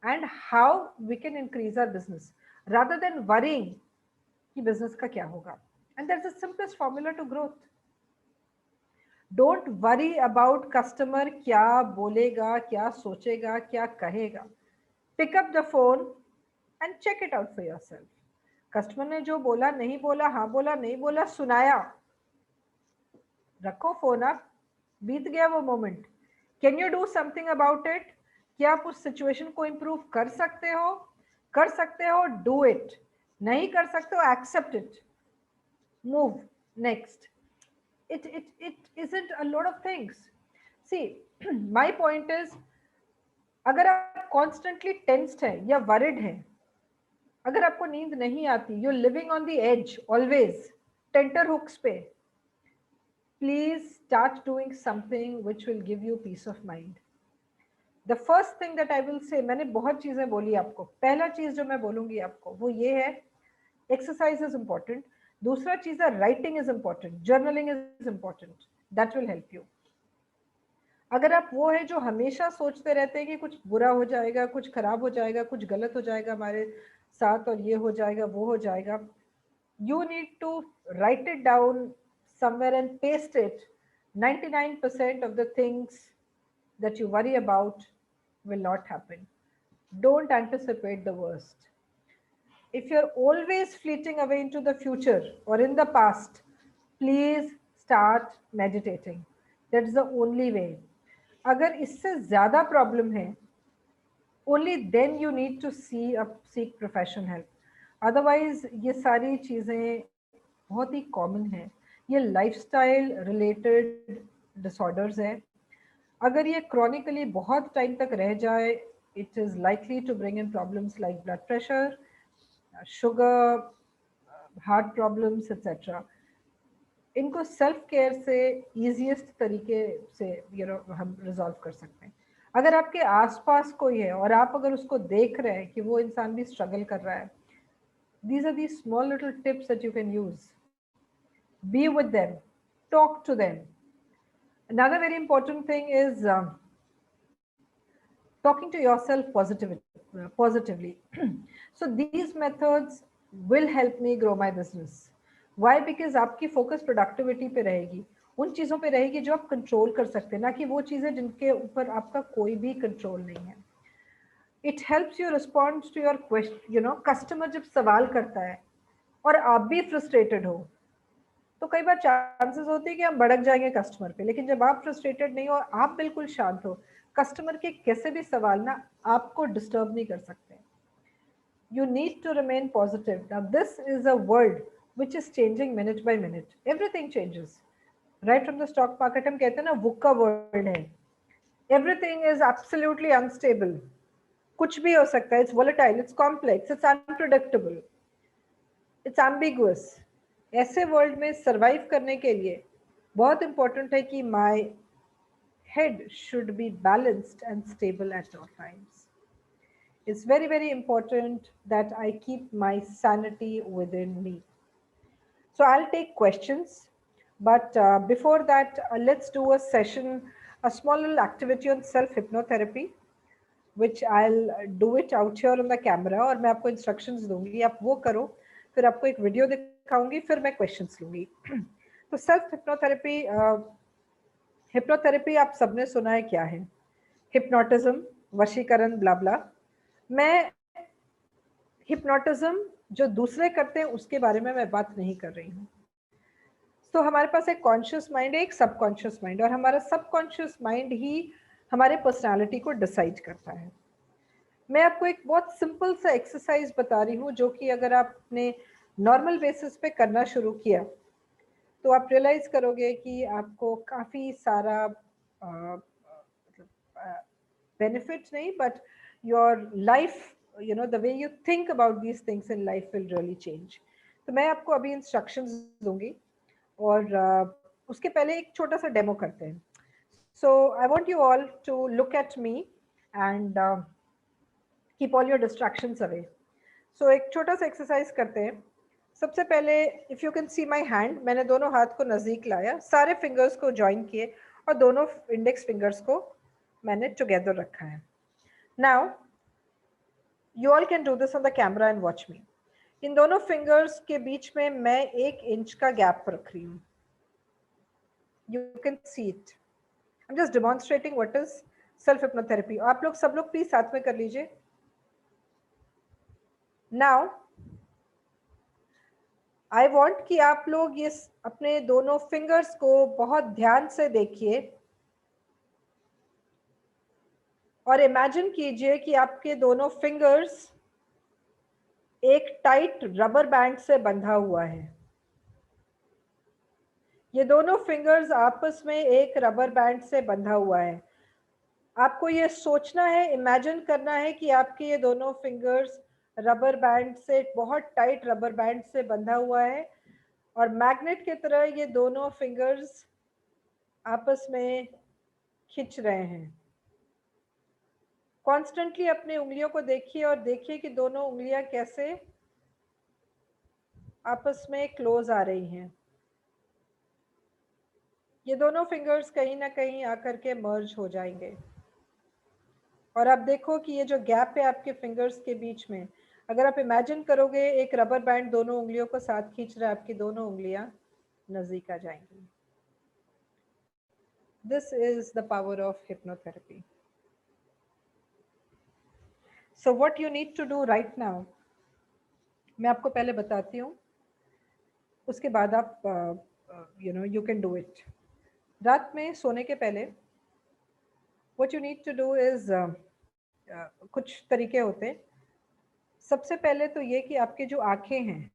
and how we can increase our business rather than worrying कि business का क्या होगा. And that's the simplest formula to growth. Don't worry about customer क्या बोलेगा, क्या सोचेगा, क्या कहेगा. Pick up the phone and check it out for yourself. Customer ने जो बोला, नहीं बोला, हाँ बोला, नहीं बोला, सुनाया, रखो फोन अप, बीत गया वो moment. Can you do something about it? क्या आप उस सिचुएशन को इंप्रूव कर सकते हो? कर सकते हो, डू इट. नहीं कर सकते हो, except it, move next. it isn't a lot of things. See, my point is, अगर आप कॉन्स्टेंटली टेंस्ड है या वरिड है, अगर आपको नींद नहीं आती, you living on the edge always, tenterhooks पे, please start doing something which will give you peace of mind. The first thing that I will say, मैंने बहुत चीजें बोली आपको, पहला चीज जो मैं बोलूंगी आपको वो ये है, एक्सरसाइज इज इंपॉर्टेंट. दूसरा चीज है writing is important, journaling is important. That will help you. अगर आप वो है जो हमेशा सोचते रहते हैं कि कुछ बुरा हो जाएगा, कुछ खराब हो जाएगा, कुछ गलत हो जाएगा हमारे साथ, और ये हो जाएगा, वो हो जाएगा, you need to write it down somewhere and paste it. 99% of the things that you worry about will not happen. Don't anticipate the worst. If you're always fleeting away into the future or in the past, please start meditating. That's the only way. अगर इससे ज़्यादा problem है, only then you need to seek professional help. Otherwise ये सारी चीज़ें बहुत ही common है. ये लाइफस्टाइल रिलेटेड डिसऑर्डर्स है. अगर ये क्रॉनिकली बहुत टाइम तक रह जाए, it is likely to bring in problems like blood pressure, sugar, heart problems etcetera. इनको सेल्फ केयर से ईजीएस्ट तरीके से हम रिजॉल्व कर सकते हैं. अगर आपके आसपास कोई है और आप अगर उसको देख रहे हैं कि वो इंसान भी स्ट्रगल कर रहा है, these are the small little tips that you can use. Be with them, talk to them. Another very important thing is talking to yourself positively. So these methods will help me grow my business. Why? Because आपकी focus productivity पे रहेगी उन चीज़ों पे रहेगी जो आप control कर सकते हैं, ना कि वो चीज़ें जिनके ऊपर आपका कोई भी कंट्रोल नहीं है। It helps you respond to your question, customer जब सवाल करता है और आप भी फ्रस्ट्रेटेड हो, तो कई बार चांसेस होते हैं कि हम भड़क जाएंगे कस्टमर पे, लेकिन जब आप फ्रस्ट्रेटेड नहीं हो, आप बिल्कुल शांत हो, कस्टमर के कैसे भी सवाल ना आपको डिस्टर्ब नहीं कर सकते। You need to remain positive. Now, this is a world which is changing minute by minute. Everything changes. Right from the stock market, हम कहते हैं ना VUCA world है. Everything is absolutely unstable. कुछ भी हो सकता है. It's volatile, it's complex, it's unpredictable, it's ambiguous. ऐसे वर्ल्ड में सर्वाइव करने के लिए बहुत इंपॉर्टेंट है कि my head should be balanced and stable at all times. It's very, very important that I keep my sanity within me. So I'll take questions, but before that, let's do a session, a small little activity on self-hypnotherapy, which I'll do it out here on the camera, और मैं आपको instructions दूंगी, आप वो करो, फिर आपको एक video दिखाऊंगी, फिर मैं questions लूंगी. तो self-hypnotherapy, hypnotherapy आप सबने सुना है क्या है? Hypnotism, वशीकरण, blah blah. मैं हिप्नोटिज्म जो दूसरे करते हैं उसके बारे में मैं बात नहीं कर रही हूँ. तो हमारे पास एक कॉन्शियस माइंड है, एक सबकॉन्शियस माइंड, और हमारा सबकॉन्शियस माइंड ही हमारे पर्सनालिटी को डिसाइड करता है. मैं आपको एक बहुत सिंपल सा एक्सरसाइज बता रही हूँ जो कि अगर आपने नॉर्मल बेसिस पे करना शुरू किया तो आप रियलाइज करोगे कि आपको काफ़ी सारा बेनिफिट नहीं, but your life, the way you think about these things in life will really change. तो मैं आपको अभी इंस्ट्रक्शंस दूंगी और उसके पहले एक छोटा सा डेमो करते हैं. So I want you all to look at me and keep all your distractions away. So एक छोटा सा एक्सरसाइज करते हैं. सबसे पहले if you can see my hand, मैंने दोनों हाथ को नजदीक लाया, सारे फिंगर्स को ज्वाइन किए और दोनों इंडेक्स फिंगर्स को मैंने टुगेदर रखा है. Now you all can do this on the camera and watch me. इन दोनों फिंगर्स के बीच में मैं 1 इंच का गैप रख रही हूँ. You can see it. I'm just demonstrating what is self hypnotherapy. आप लोग सब लोग प्लीज साथ में कर लीजिए. Now I want कि आप लोग ये अपने दोनों फिंगर्स को बहुत ध्यान से देखिए और इमेजिन कीजिए कि आपके दोनों फिंगर्स एक टाइट रबर बैंड से बंधा हुआ है. ये दोनों फिंगर्स आपस में एक रबर बैंड से बंधा हुआ है. आपको ये सोचना है, इमेजिन करना है कि आपके ये दोनों फिंगर्स रबर बैंड से, बहुत टाइट रबर बैंड से बंधा हुआ है और मैग्नेट की तरह ये दोनों फिंगर्स आपस में खिंच रहे हैं. कॉन्स्टेंटली अपनी उंगलियों को देखिए और देखिए कि दोनों उंगलियां कैसे आपस में क्लोज आ रही हैं. ये दोनों फिंगर्स कहीं ना कहीं आकर के मर्ज हो जाएंगे और आप देखो कि ये जो गैप है आपके फिंगर्स के बीच में, अगर आप इमेजिन करोगे एक रबर बैंड दोनों उंगलियों को साथ खींच रहा है, आपकी दोनों उंगलियां नजदीक आ जाएंगी. This is the power of hypnotherapy. So what you need to do right now, मैं आपको पहले बताती हूँ, उसके बाद आप you can do it. रात में सोने के पहले what you need to do is कुछ तरीके होते हैं. सबसे पहले तो ये कि आपके जो आंखें हैं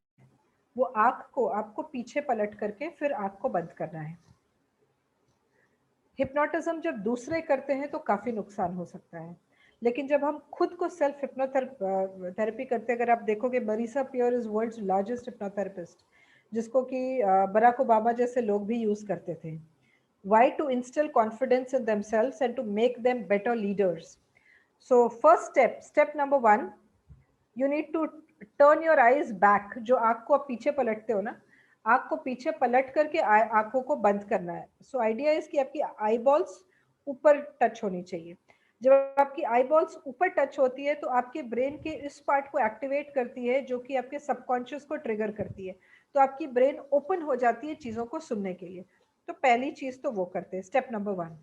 वो आंख को आपको पीछे पलट करके फिर आंख को बंद करना है. हिप्नोटिज्म जब दूसरे करते हैं तो काफ़ी नुकसान हो सकता है, लेकिन जब हम खुद को सेल्फ हिप्नोथेरेपी करते हैं, अगर आप देखोगे Marisa peer is world's largest hypnotherapist, जिसको कि बराक ओबामा जैसे लोग भी यूज करते थे. Why? To instill confidence in themselves and to make them better leaders. So first step number 1, you need to turn your eyes back. जो आँख को आप पीछे पलटते हो ना, आँख को पीछे पलट करके आँखों को बंद करना है. सो आइडिया इज कि आपकी आई बॉल्स ऊपर टच होनी चाहिए. जब आपकी आई बॉल्स ऊपर टच होती है तो आपके ब्रेन के इस पार्ट को एक्टिवेट करती है जो कि आपके सबकॉन्शियस को ट्रिगर करती है, तो आपकी ब्रेन ओपन हो जाती है चीज़ों को सुनने के लिए. तो पहली चीज तो वो करते हैं, स्टेप नंबर 1,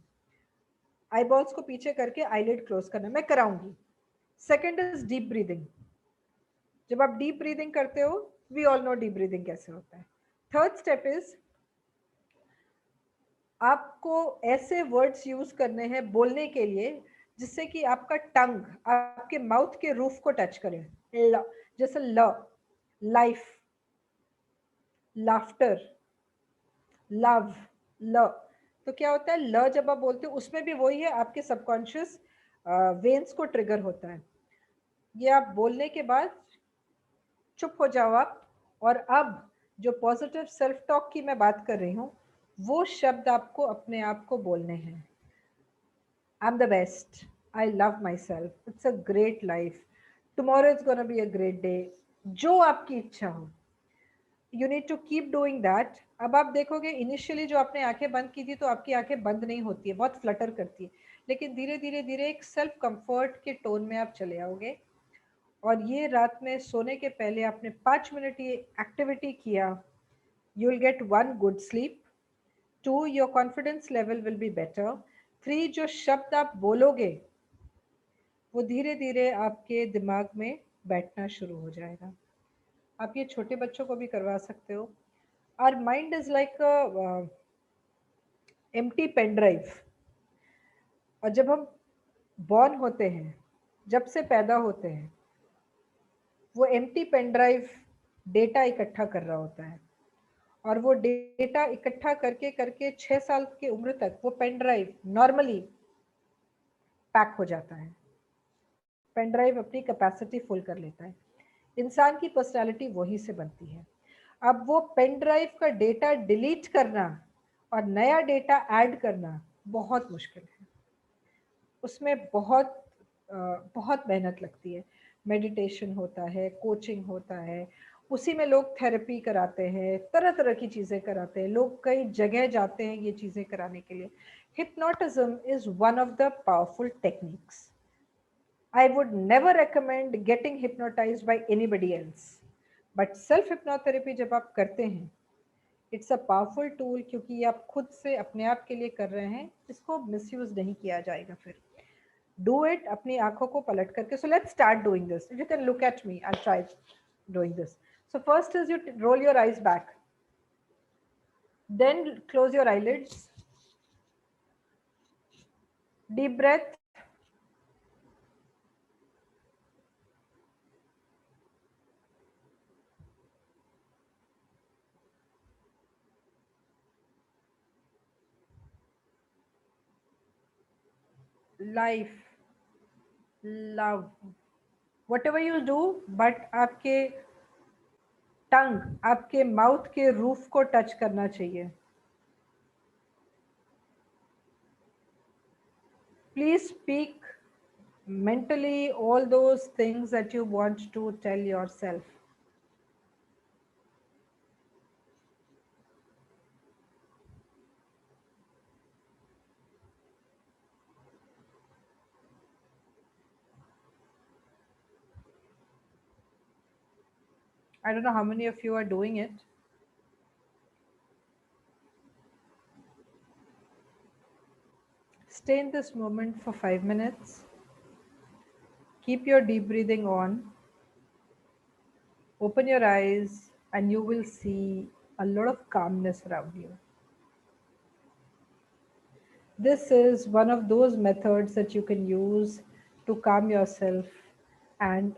आई बॉल्स को पीछे करके आईलिड क्लोज करना, मैं कराऊंगी। Second is deep breathing. जब आप डीप ब्रीदिंग करते हो, we all know deep breathing कैसे होता है। थर्ड स्टेप इज आपको ऐसे वर्ड्स यूज करने हैं बोलने के लिए जिससे कि आपका टंग आपके माउथ के रूफ को टच करे। ल, जैसे ल, लाइफ, लाफ्टर, लव, ल। तो क्या होता है, ल जब आप बोलते हो उसमें भी वही है, आपके सबकॉन्शियस वेन्स को ट्रिगर होता है। ये आप बोलने के बाद चुप हो जाओ आप, और अब जो पॉजिटिव सेल्फ टॉक की मैं बात कर रही हूँ वो शब्द आपको अपने आप को बोलने हैं। I am the best, I love myself, it's a great life, tomorrow is gonna be a great day, जो आपकी इच्छा हो। You need to keep doing that. अब आप देखोगे इनिशियली जो आपने आंखें बंद की थी तो आपकी आंखें बंद नहीं होती है, बहुत फ्लटर करती है, लेकिन धीरे धीरे धीरे एक सेल्फ कंफर्ट के टोन में आप चले आओगे। और ये रात में सोने के पहले आपने 5 मिनट ये एक्टिविटी किया, you will get 1 good sleep, 2 your confidence level will be better, 3 जो शब्द आप बोलोगे वो धीरे धीरे आपके दिमाग में बैठना शुरू हो जाएगा। आप ये छोटे बच्चों को भी करवा सकते हो। Our mind is like a empty pen drive, और जब हम बॉर्न होते हैं, जब से पैदा होते हैं, वो एम्प्टी पेन ड्राइव डेटा इकट्ठा कर रहा होता है, और वो डेटा इकट्ठा करके करके 6 साल की उम्र तक वो पेन ड्राइव नॉर्मली पैक हो जाता है। पेन ड्राइव अपनी कैपेसिटी फुल कर लेता है। इंसान की पर्सनालिटी वही से बनती है। अब वो पेन ड्राइव का डेटा डिलीट करना और नया डेटा ऐड करना बहुत मुश्किल है, उसमें बहुत मेहनत लगती है। मेडिटेशन होता है, कोचिंग होता है, उसी में लोग थेरेपी कराते हैं, तरह तरह की चीज़ें कराते हैं, लोग कई जगह जाते हैं ये चीज़ें कराने के लिए। Hypnotism is one of the powerful techniques. I would never recommend getting hypnotized by anybody else. But self hypnotherapy जब आप करते हैं, it's a powerful tool, क्योंकि ये आप खुद से अपने आप के लिए कर रहे हैं, इसको मिसयूज नहीं किया जाएगा। फिर do it अपनी आंखों को पलट करके। So let's start doing this. You can look at me. I'll try doing this. So first is you roll your eyes back. Then close your eyelids. Deep breath. Life, love, whatever you do, but आपके टंग आपके mouth के roof को touch करना चाहिए। Please speak mentally all those things that you want to tell yourself. I don't know how many of you are doing it. Stay in this moment for 5 minutes. Keep your deep breathing on. Open your eyes and you will see a lot of calmness around you. This is one of those methods that you can use to calm yourself and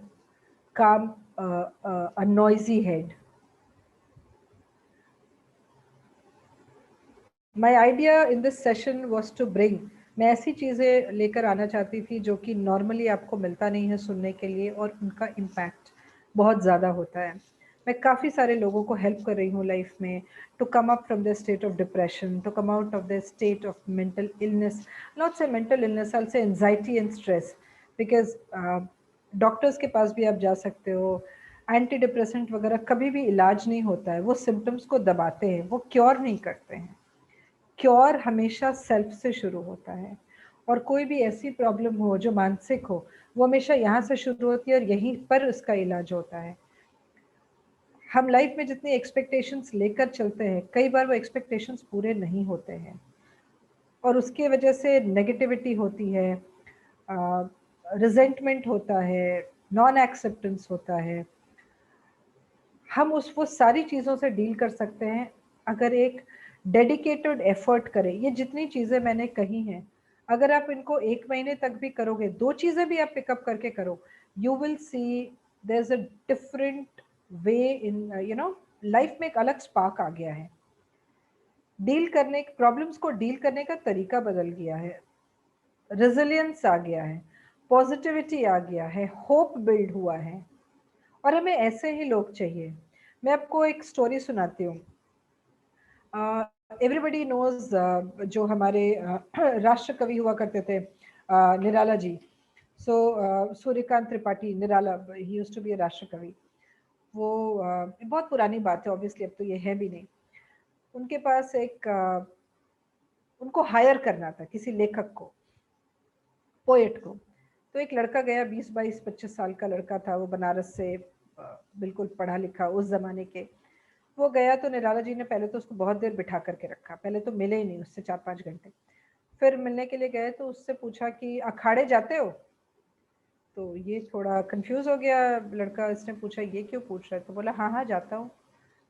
calm a noisy head. My idea in this session was to bring, मैं ऐसी चीज़ें लेकर आना चाहती थी जो कि normally आपको मिलता नहीं है सुनने के लिए, और उनका इम्पैक्ट बहुत ज़्यादा होता है। मैं काफ़ी सारे लोगों को हेल्प कर रही हूँ लाइफ में, to come up from the state of depression, to come out of the state of mental illness, not say mental illness, I say anxiety and stress, because doctors के पास भी आप जा सकते हो, एंटी डिप्रेसेंट वगैरह कभी भी इलाज नहीं होता है, वो सिम्टम्स को दबाते हैं, वो क्योर नहीं करते हैं। क्योर हमेशा सेल्फ से शुरू होता है, और कोई भी ऐसी प्रॉब्लम हो जो मानसिक हो, वो हमेशा यहाँ से शुरू होती है और यहीं पर उसका इलाज होता है। हम लाइफ में जितनी एक्सपेक्टेशंस लेकर चलते हैं, कई बार वो एक्सपेक्टेशंस पूरे नहीं होते हैं और उसकी वजह से नेगेटिविटी होती है, रिजेंटमेंट होता है, नॉन एक्सेप्टेंस होता है। हम वो सारी चीज़ों से डील कर सकते हैं अगर एक डेडिकेटेड एफर्ट करें। ये जितनी चीज़ें मैंने कही हैं, अगर आप इनको 1 महीने तक भी करोगे, 2 चीज़ें भी आप पिकअप करके करो, you will see there is a different way in life में एक अलग स्पार्क आ गया है। डील करने प्रॉब्लम्स को डील करने का तरीका बदल गया है, रेजिलियंस आ गया है, पॉजिटिविटी आ गया है, होप बिल्ड हुआ है और हमें ऐसे ही लोग चाहिए। मैं आपको एक स्टोरी सुनाती हूँ। एवरीबडी नोज जो हमारे राष्ट्र कवि हुआ करते थे, Nirala ji. So Suryakant Tripathi, Nirala, he used to be a राष्ट्र कवि। वो बहुत पुरानी बात है, ऑब्वियसली अब तो ये है भी नहीं। उनके पास एक उनको हायर करना था किसी लेखक को, पोएट को। तो एक लड़का गया, 20, 22, 25 साल का लड़का था वो, बनारस से, बिल्कुल पढ़ा लिखा उस जमाने के। वो गया तो निराला जी ने पहले तो उसको बहुत देर बिठा करके रखा, पहले तो मिले ही नहीं उससे 4-5 घंटे। फिर मिलने के लिए गए तो उससे पूछा कि अखाड़े जाते हो? तो ये थोड़ा कंफ्यूज हो गया लड़का, इसने पूछा ये क्यों पूछ रहा है? तो बोला हाँ हाँ जाता हूँ।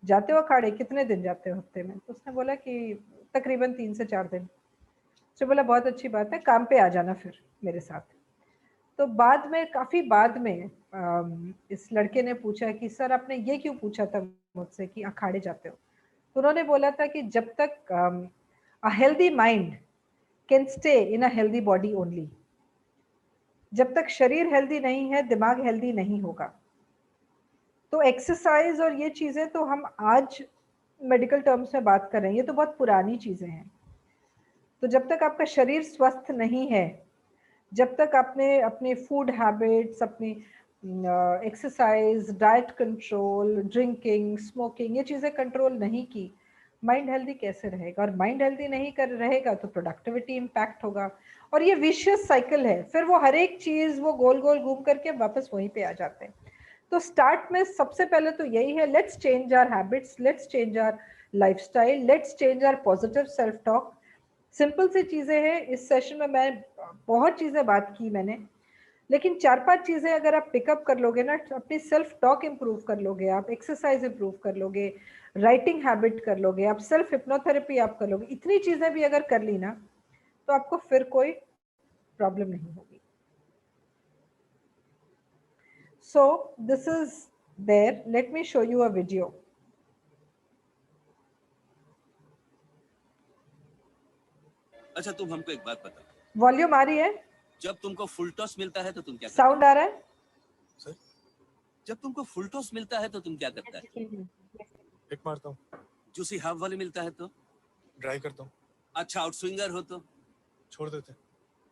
जाते हो अखाड़े? कितने दिन जाते हो हफ्ते में? तो उसने बोला कि तकरीबन 3 से 4 दिन। तो बोला बहुत अच्छी बात है, काम पे आ जाना फिर मेरे साथ। तो बाद में, काफी बाद में, इस लड़के ने पूछा कि सर आपने ये क्यों पूछा था मुझसे कि अखाड़े जाते हो? तो उन्होंने बोला था कि जब तक a healthy mind can stay in a healthy body only, जब तक शरीर हेल्दी नहीं है दिमाग हेल्दी नहीं होगा। तो एक्सरसाइज और ये चीजें तो हम आज मेडिकल टर्म्स में बात कर रहे हैं, ये तो बहुत पुरानी चीजें हैं। तो जब तक आपका शरीर स्वस्थ नहीं है, जब तक आपने अपने फूड हैबिट्स, अपनी exercise, diet control, drinking, smoking, ये चीज़ें कंट्रोल नहीं की, माइंड हेल्दी कैसे रहेगा? और माइंड हेल्दी नहीं कर रहेगा तो प्रोडक्टिविटी इम्पैक्ट होगा और ये विशियस साइकिल है। फिर वो हर एक चीज़ वो गोल गोल घूम करके वापस वहीं पे आ जाते हैं। तो स्टार्ट में सबसे पहले तो यही है, let's change our habits, let's change our lifestyle, let's change our positive self talk. Simple सी चीजें हैं। इस सेशन में मैं बहुत चीजें बात की मैंने, लेकिन 4-5 चीजें अगर आप पिकअप कर लोगे ना, अपनी सेल्फ टॉक इंप्रूव कर लोगे, आप एक्सरसाइज इंप्रूव कर लोगे, राइटिंग हैबिट कर लोगे, आप सेल्फ हिप्नोथेरेपी आप कर लोगे, इतनी चीजें भी अगर कर ली ना तो आपको फिर कोई प्रॉब्लम नहीं होगी। So this is there, let me show you a video. अच्छा तुम हमको एक बात बताओ, वॉल्यूम आ रही है? जब तुमको फुल टॉस मिलता है तो तुम क्या करते साउंड आ रहा है? सर, जब तुमको फुल टॉस मिलता है तो तुम क्या करता है? हिट मारता हूँ। जूसी हाफ वाले मिलता है तो? ड्राई करता हूँ। अच्छा आउट स्विंगर हो तो? छोड़ देते हैं।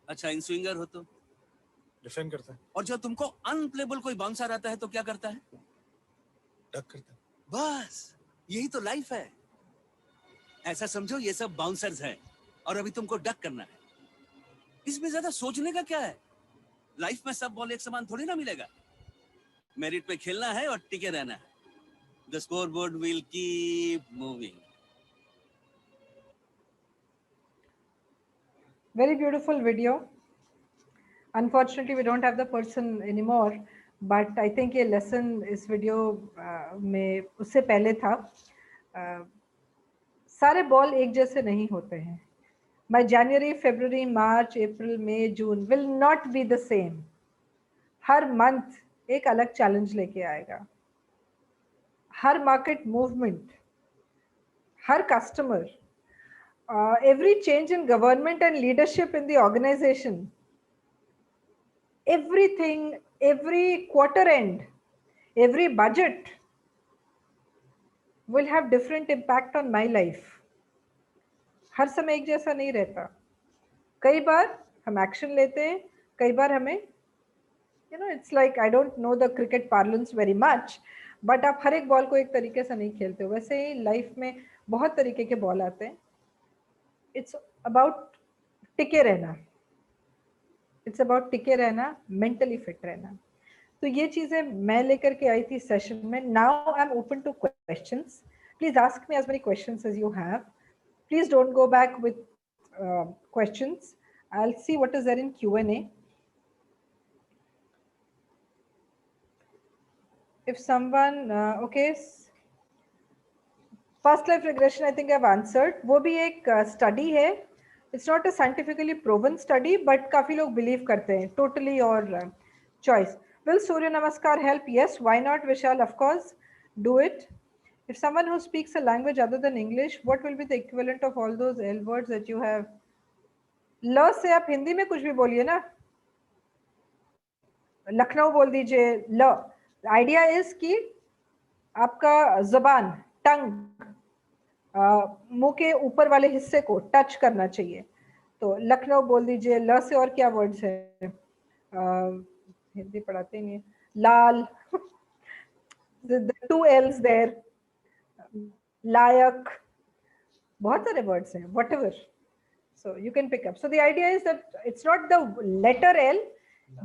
अच्छा इन स्विंगर हो तो? डिफेंड करता है। और जब तुमको अनप्लेबल कोई बाउंसर आता है तो क्या करता है? डक करता है। बस यही तो लाइफ है। ऐसा समझो ये सब बाउंसर्स हैं और अभी तुमको डक करना है। इसमें ज्यादा सोचने का क्या है? लाइफ में सब बॉल एक समान थोड़ी ना मिलेगा। मेरिट पे खेलना है और टिके रहना है। The scoreboard will keep moving. Very beautiful video. Unfortunately, we don't have the person anymore, but I think ये lesson इस video में उससे पहले था। सारे बॉल एक जैसे नहीं होते हैं। My January, February, March, April, May, June will not be the same. हर मंथ एक अलग चैलेंज लेके आएगा। हर मार्केट मूवमेंट, हर customer, every change in government and leadership in the organization, everything, every quarter end, every budget will have different impact on my life. हर समय एक जैसा नहीं रहता। कई बार हम एक्शन लेते हैं, कई बार हमें it's like I don't know the cricket parlance very much, but आप हर एक बॉल को एक तरीके से नहीं खेलते हो। वैसे ही लाइफ में बहुत तरीके के बॉल आते हैं। इट्स अबाउट टिके रहना, इट्स अबाउट टिके रहना, मेंटली फिट रहना। तो ये चीजें मैं लेकर के आई थी सेशन में. Now I am open two questions. Please ask me as many questions as you have. Please don't go back with questions. I'll see what is there in Q&A. If someone okay, past life regression I think I've answered. वो भी एक study है. It's not a scientifically proven study, but काफी लोग believe करते हैं. Totally your choice. Will Surya Namaskar help? Yes. Why not, Vishal? Of course, do it. If someone who speaks a language other than English, what will be the equivalent of all those L words that you have? ल से आप हिंदी में कुछ भी बोलिए ना. लखनऊ बोल दीजिए ल. आइडिया इज कि आपका जबान टंग मुंह के ऊपर वाले हिस्से को टच करना चाहिए. तो लखनऊ बोल दीजिए. ल से और क्या वर्ड्स है? हिंदी पढ़ाते ही नहीं है. लाल. the two L's there. लायक. बहुत सारे वर्ड्स हैं. whatever. So you can pick up. So the idea is that it's not the letter L.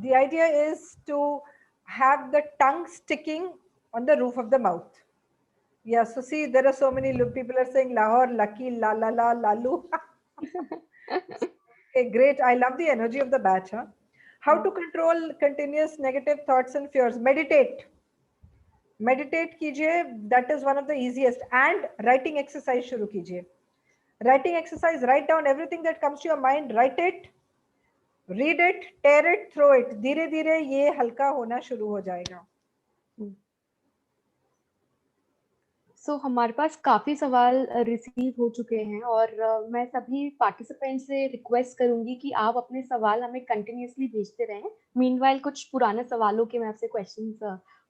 The idea is to have the tongue sticking on the roof of the mouth. Yeah. So see, there are so many people are saying Lahore, Lucky, La La La, Lalu. Okay, great. I love the energy of the batch. Huh? How to control continuous negative thoughts and fears? Meditate. Meditate कीजिए. That is one of the easiest. And writing exercise शुरू कीजिए. Writing exercise, write down everything that comes to your mind, write it, read it, tear it, throw it. धीरे धीरे ये हल्का होना शुरू हो जाएगा. सो हमारे पास काफ़ी सवाल रिसीव हो चुके हैं और मैं सभी पार्टिसिपेंट से रिक्वेस्ट करूंगी कि आप अपने सवाल हमें कंटिन्यूअसली भेजते रहें. मीनवाइल कुछ पुराने सवालों के मैं आपसे क्वेश्चंस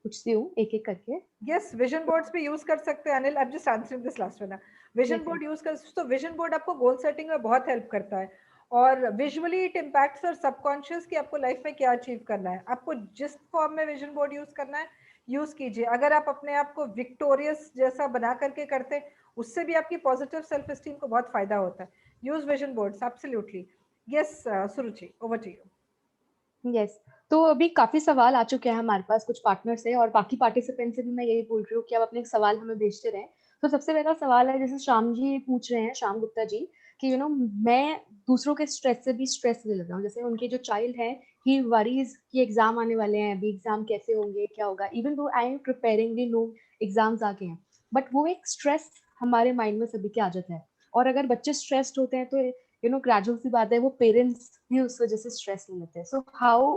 पूछती हूँ एक एक करके. यस, विजन बोर्ड्स भी यूज कर सकते हैं Anil. I am just answering this last one. Vision board use कर, तो विजन बोर्ड आपको गोल सेटिंग में बहुत हेल्प करता है और विजुअली इट इम्पैक्ट्स और सबकॉन्शियस कि आपको लाइफ में क्या अचीव करना है. आपको जिस फॉर्म में विजन बोर्ड यूज करना है यूज कीजिए. अगर आप अपने आप को विक्टोरियस जैसा बना करके करते हैं उससे भी आपकी पॉजिटिव सेल्फ एस्टीम को बहुत फायदा होता है. Use vision boards absolutely. Yes Suruchi, over to you. Yes, तो अभी काफी सवाल आ चुके हैं हमारे पास कुछ पार्टनर से और बाकी पार्टिसिपेंट से भी मैं यही बोल रही हूँ कि आप अपने सवाल हमें भेजते रहें. तो सबसे पहला सवाल है, जैसे श्याम जी पूछ रहे हैं, श्याम गुप्ता जी, कि मैं दूसरों के स्ट्रेस से भी स्ट्रेस ले लेता हूँ. जैसे उनके जो चाइल्ड है, ही वरीज कि एग्जाम आने वाले हैं, अभी एग्जाम कैसे होंगे, क्या होगा. Even though I am preparing, we know exams आ गए हैं, बट वो एक स्ट्रेस हमारे माइंड में सभी की आदत है. और अगर बच्चे स्ट्रेस्ड होते हैं तो ग्रेजुअल सी बात है, वो पेरेंट्स भी उस वजह से स्ट्रेस ले लेते हैं. So how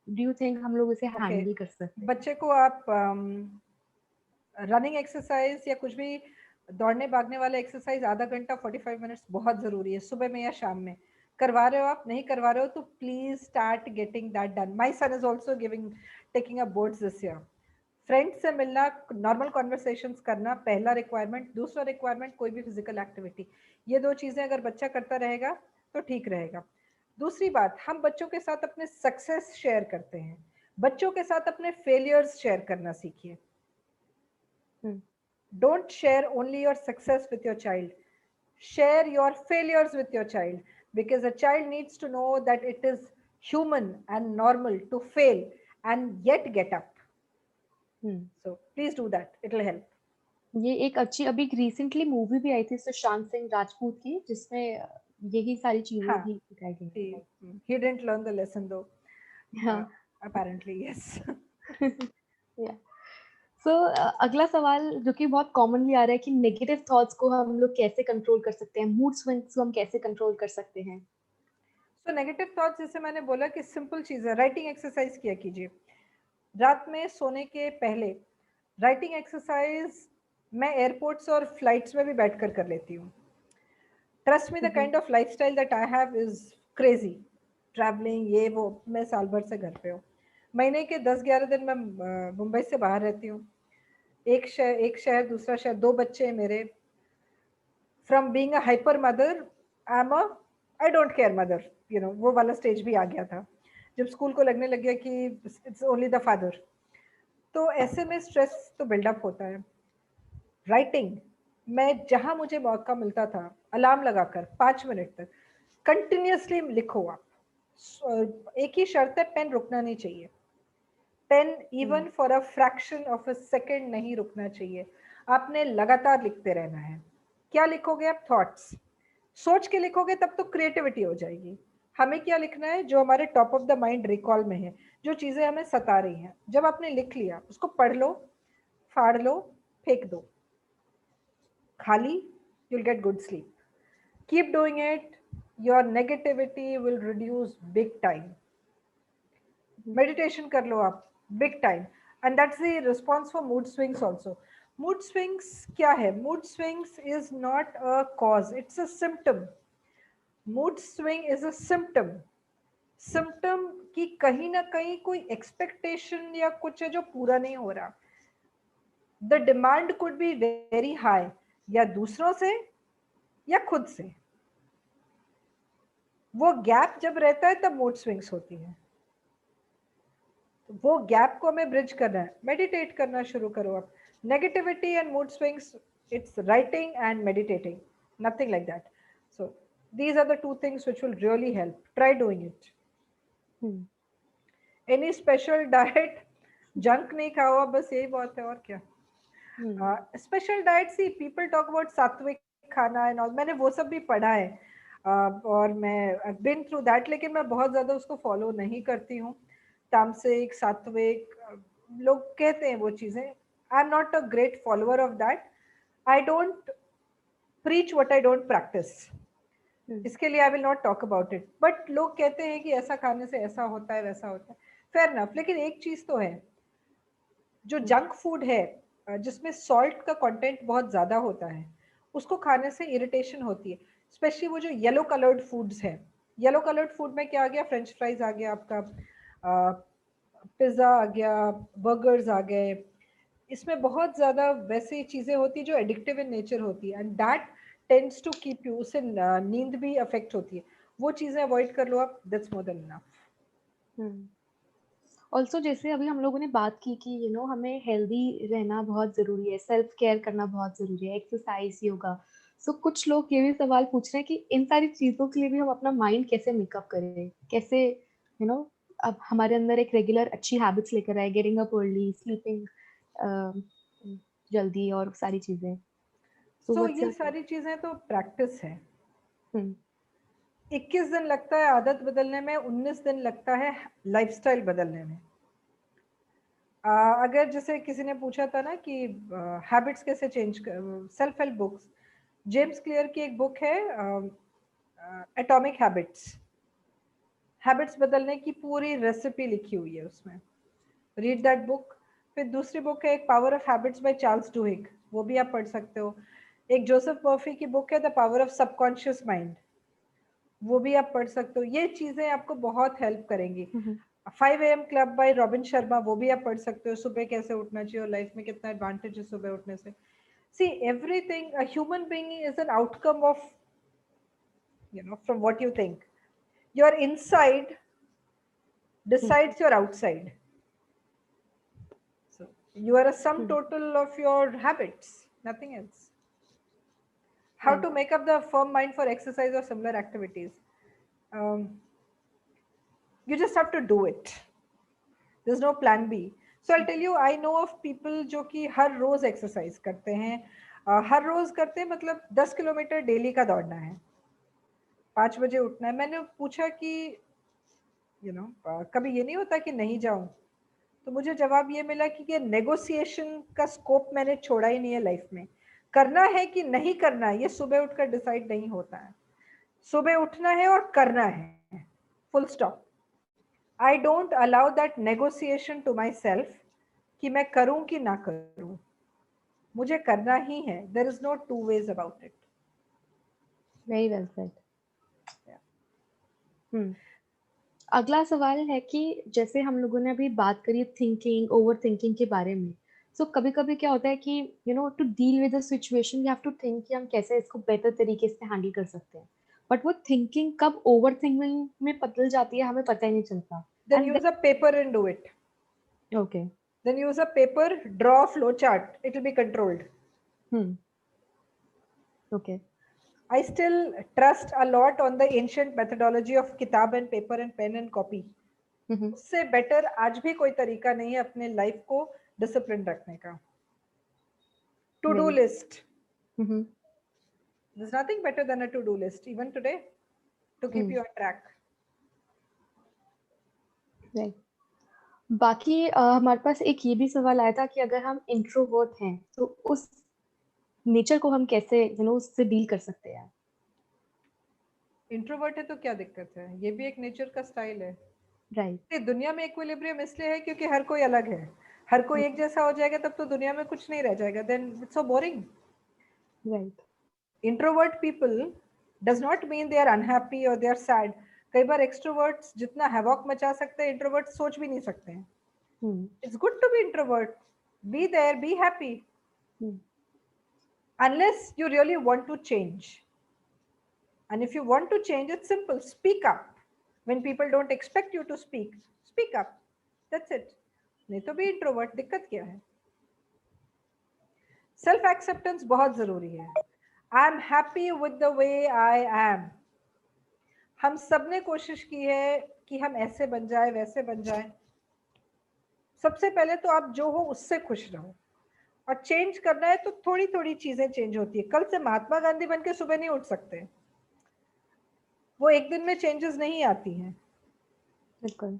do you think हम लोग इसे हैंडल कर सकते हैं? बच्चे को आप रनिंग एक्सरसाइज या कुछ भी दौड़ने भागने वाला एक्सरसाइज आधा घंटा 45 मिनट्स बहुत जरूरी है, सुबह में या शाम में. करवा रहे हो आप, नहीं करवा रहे हो तो please start getting that done. My son is also taking up boards this year. Friends से मिलना, नॉर्मल कॉन्वर्सेशंस करना पहला रिक्वायरमेंट. दूसरा रिक्वायरमेंट कोई भी फिजिकल एक्टिविटी. ये दो चीजें अगर बच्चा करता रहेगा तो ठीक रहेगा. दूसरी बात, हम बच्चों के साथ अपने सक्सेस शेयर करते हैं, बच्चों के साथ अपने फेलियर्स शेयर करना सीखिए. Don't share only your success with your child. Share your failures with your child, because a child needs to know that it is human and normal to fail and yet get up. So please do that. It will help. ये एक अच्छी अभी recently movie भी आई थी सुशांत सिंह राजपूत की, जिसमें यही सारी चीजें भी दिखाई गई. He didn't learn the lesson though. Apparently, yes. Yeah. So, अगला सवाल जो कि बहुत कॉमनली आ रहा है कि नेगेटिव थॉट्स को हम लोग कैसे कंट्रोल कर सकते हैं, मूड स्विंग्स को हम कैसे कंट्रोल कर सकते हैं? तो नेगेटिव थॉट्स, जैसे मैंने बोला कि सिंपल चीज है, राइटिंग एक्सरसाइज किया कीजिए. रात में सोने के पहले राइटिंग एक्सरसाइज मैं एयरपोर्ट्स और फ्लाइट्स में भी बैठकर कर लेती हूँ. Trust me, the kind of lifestyle that I have is crazy. Travelling, ये वो, मैं साल भर से घर पे हूँ. महीने के 10-11 दिन मैं मुंबई से बाहर रहती हूँ. एक शहर दूसरा शहर, 2 बच्चे हैं मेरे. From being a hyper mother, I am a I don't care mother. वो वाला स्टेज भी आ गया था जब स्कूल को लगने लग गया कि इट्स ओनली द फादर. तो ऐसे में स्ट्रेस तो बिल्डअप होता है. राइटिंग, मैं जहां मुझे मौका मिलता था अलार्म लगाकर 5 मिनट तक कंटिन्यूअसली लिखो आप. एक ही शर्त है, पेन रुकना नहीं चाहिए. Pen even for a fraction of a second नहीं रुकना चाहिए, आपने लगातार लिखते रहना है। क्या लिखोगे आप? थॉट्स। सोच के लिखोगे तब तो क्रिएटिविटी हो जाएगी। हमें क्या लिखना है? जो हमारे top of the mind recall में है, जो चीजें हमें सता रही हैं। जब आपने लिख लिया, उसको पढ़ लो, फाड़ लो, फेंक दो, खाली, you'll get good sleep. Keep doing it, your negativity will reduce big time. Meditation कर लो आप, big time. And that's the response for mood swings also. Mood swings क्या है? Mood swings is not a cause, it's a symptom. Mood swing is a symptom. Symptom कि कहीं ना कहीं कोई expectation या कुछ है जो पूरा नहीं हो रहा. The demand could be very high, या दूसरों से या खुद से. वो गैप जब रहता है तब मूड स्विंग्स होती है. तो वो गैप को हमें ब्रिज करना है. मेडिटेट करना शुरू करो आप. Negativity and mood swings, it's writing and meditating, nothing like that. So these are the two things which will really help. Try doing it. Any special diet? Junk नहीं खाओ, बस यही बहुत है. और क्या special diet? See people talk about सात्विक खाना एंड ऑल. मैंने वो सब भी पढ़ा है और मैं बिन थ्रू दैट, लेकिन मैं बहुत ज्यादा उसको फॉलो नहीं करती हूँ. तामसिक, सात्विक, लोग कहते हैं वो चीजें. I am not a great follower of that. I don't preach what I don't practice. इसके लिए I will not talk about it. But लोग कहते हैं कि ऐसा खाने से ऐसा होता है, वैसा होता है. Fair enough. लेकिन एक चीज तो है, जो जंक फूड है जिसमें सॉल्ट का कंटेंट बहुत ज्यादा होता है, उसको खाने से इरिटेशन होती है. स्पेशली वो जो येलो कलर्ड फूड्स है. येलो कलर्ड फूड में क्या आ गया? फ्रेंच फ्राइज आ गया आपका, पिज्जा आ गया, बर्गर्स आ गए. इसमें बहुत ज्यादा वैसी चीजें होती है जो एडिक्टिव इन नेचर होती है, and that tends to keep you. उससे नींद भी अफेक्ट होती है. वो चीजें अवॉइड कर लो आप, that's more than enough. Also जैसे अभी हम लोगों ने बात की कि हमें हेल्दी रहना बहुत ज़रूरी है, सेल्फ केयर करना बहुत ज़रूरी है, एक्सरसाइज, योगा. सो कुछ लोग ये भी सवाल पूछ रहे हैं कि इन सारी चीज़ों के लिए भी हम अपना माइंड कैसे मेकअप करें, कैसे अब हमारे अंदर एक रेगुलर अच्छी हैबिट्स लेकर आए, गेटिंग अप अर्ली, स्लीपिंग जल्दी और सारी चीज़ें. सो ये सारी चीजें तो प्रैक्टिस है. 21 दिन लगता है आदत बदलने में, 19 दिन लगता है लाइफस्टाइल बदलने में. अगर जैसे किसी ने पूछा था ना कि हैबिट्स कैसे चेंज कर, self help books, James clear की एक बुक है एटॉमिक हैबिट्स. हैबिट्स बदलने की पूरी रेसिपी लिखी हुई है उसमें. Read that book. फिर दूसरी बुक है एक power of habits by Charles Duhigg, वो भी आप पढ़ सकते हो. एक जोसेफ मर्फी की बुक है the power of subconscious mind, वो भी आप पढ़ सकते हो. ये चीजें आपको बहुत हेल्प करेंगी. 5 AM club bye robin Sharma, वो भी आप पढ़ सकते हो. सुबह कैसे उठना चाहिए और लाइफ में कितना एडवांटेज है सुबह उठने से. See everything, a human being is an outcome of from what you think. Your inside decides your outside. So you are a sum total of your habits, nothing else. How to make up the firm mind for exercise or similar activities? You just have to do it. There's no plan B. So I'll tell you, I know of people जो कि हर रोज exercise करते हैं. हर रोज करते हैं मतलब 10 kilometre daily का दौड़ना है, 5 बजे उठना है. मैंने पूछा कि कभी ये नहीं होता कि नहीं जाऊं? तो मुझे जवाब ये मिला कि ये नेगोशिएशन का स्कोप मैंने छोड़ा ही नहीं है लाइफ में. करना है कि नहीं करना है, ये सुबह उठकर डिसाइड नहीं होता है. सुबह उठना है और करना है, full stop. I don't allow that negotiation to myself कि मैं करूं कि ना करूं. मुझे करना ही है. There is no two ways about it. Very well said. अगला सवाल है कि जैसे हम लोगों ने अभी बात करी थिंकिंग, ओवर थिंकिंग के बारे में. सो कभी कभी क्या होता है कि to deal with the situation we have to think कि हम कैसे इसको बेटर तरीके से हैंडल कर सकते हैं. बट वो थिंकिंग कब ओवर थिंकिंग में बदल जाती है हमें पता ही नहीं चलता. Then use a paper and do it. Okay. Then use a paper, draw a flow chart. It will be controlled. Okay. I still trust a lot on the ancient methodology of kitab and paper and pen and copy. उससे better आज भी कोई तरीका नहीं है अपने life को discipline रखने का. To do list, there's nothing better than a to do list even today to keep you on track. Right. बाकी हमारे पास एक ये भी सवाल आया था कि अगर हम इंट्रोवर्ट हैं तो उस नेचर को हम कैसे उससे डील कर सकते हैं. इंट्रोवर्ट है तो क्या दिक्कत है, ये भी एक नेचर का स्टाइल है. राइट. दुनिया में इक्विलिब्रियम इसलिए है क्योंकि हर कोई अलग है. हर कोई एक जैसा हो जाएगा तब तो दुनिया में कुछ नहीं रह जाएगा. Then it's so boring. Right. Introvert people does not mean they are unhappy और दे आर सैड. कई बार एक्सट्रोवर्ट्स जितना हैवॉक मचा सकते हैं इंट्रोवर्ट सोच भी नहीं सकते हैं. It's good to be introvert. Be there, be happy. Unless you really want to change. And if you want to change, it's simple. Speak up. When people don't expect you to speak, speak up. That's it. नहीं तो भी introvert, दिक्कत क्या है. Self acceptance बहुत जरूरी है. I am happy with the way I am. हम सब ने कोशिश की है कि हम ऐसे बन जाए वैसे बन जाए. सबसे पहले तो आप जो हो उससे खुश रहो. और चेंज करना है तो थोड़ी थोड़ी चीजें चेंज होती है. कल से महात्मा गांधी बन के सुबह नहीं उठ सकते. वो एक दिन में चेंजेस नहीं आती हैं. बिल्कुल.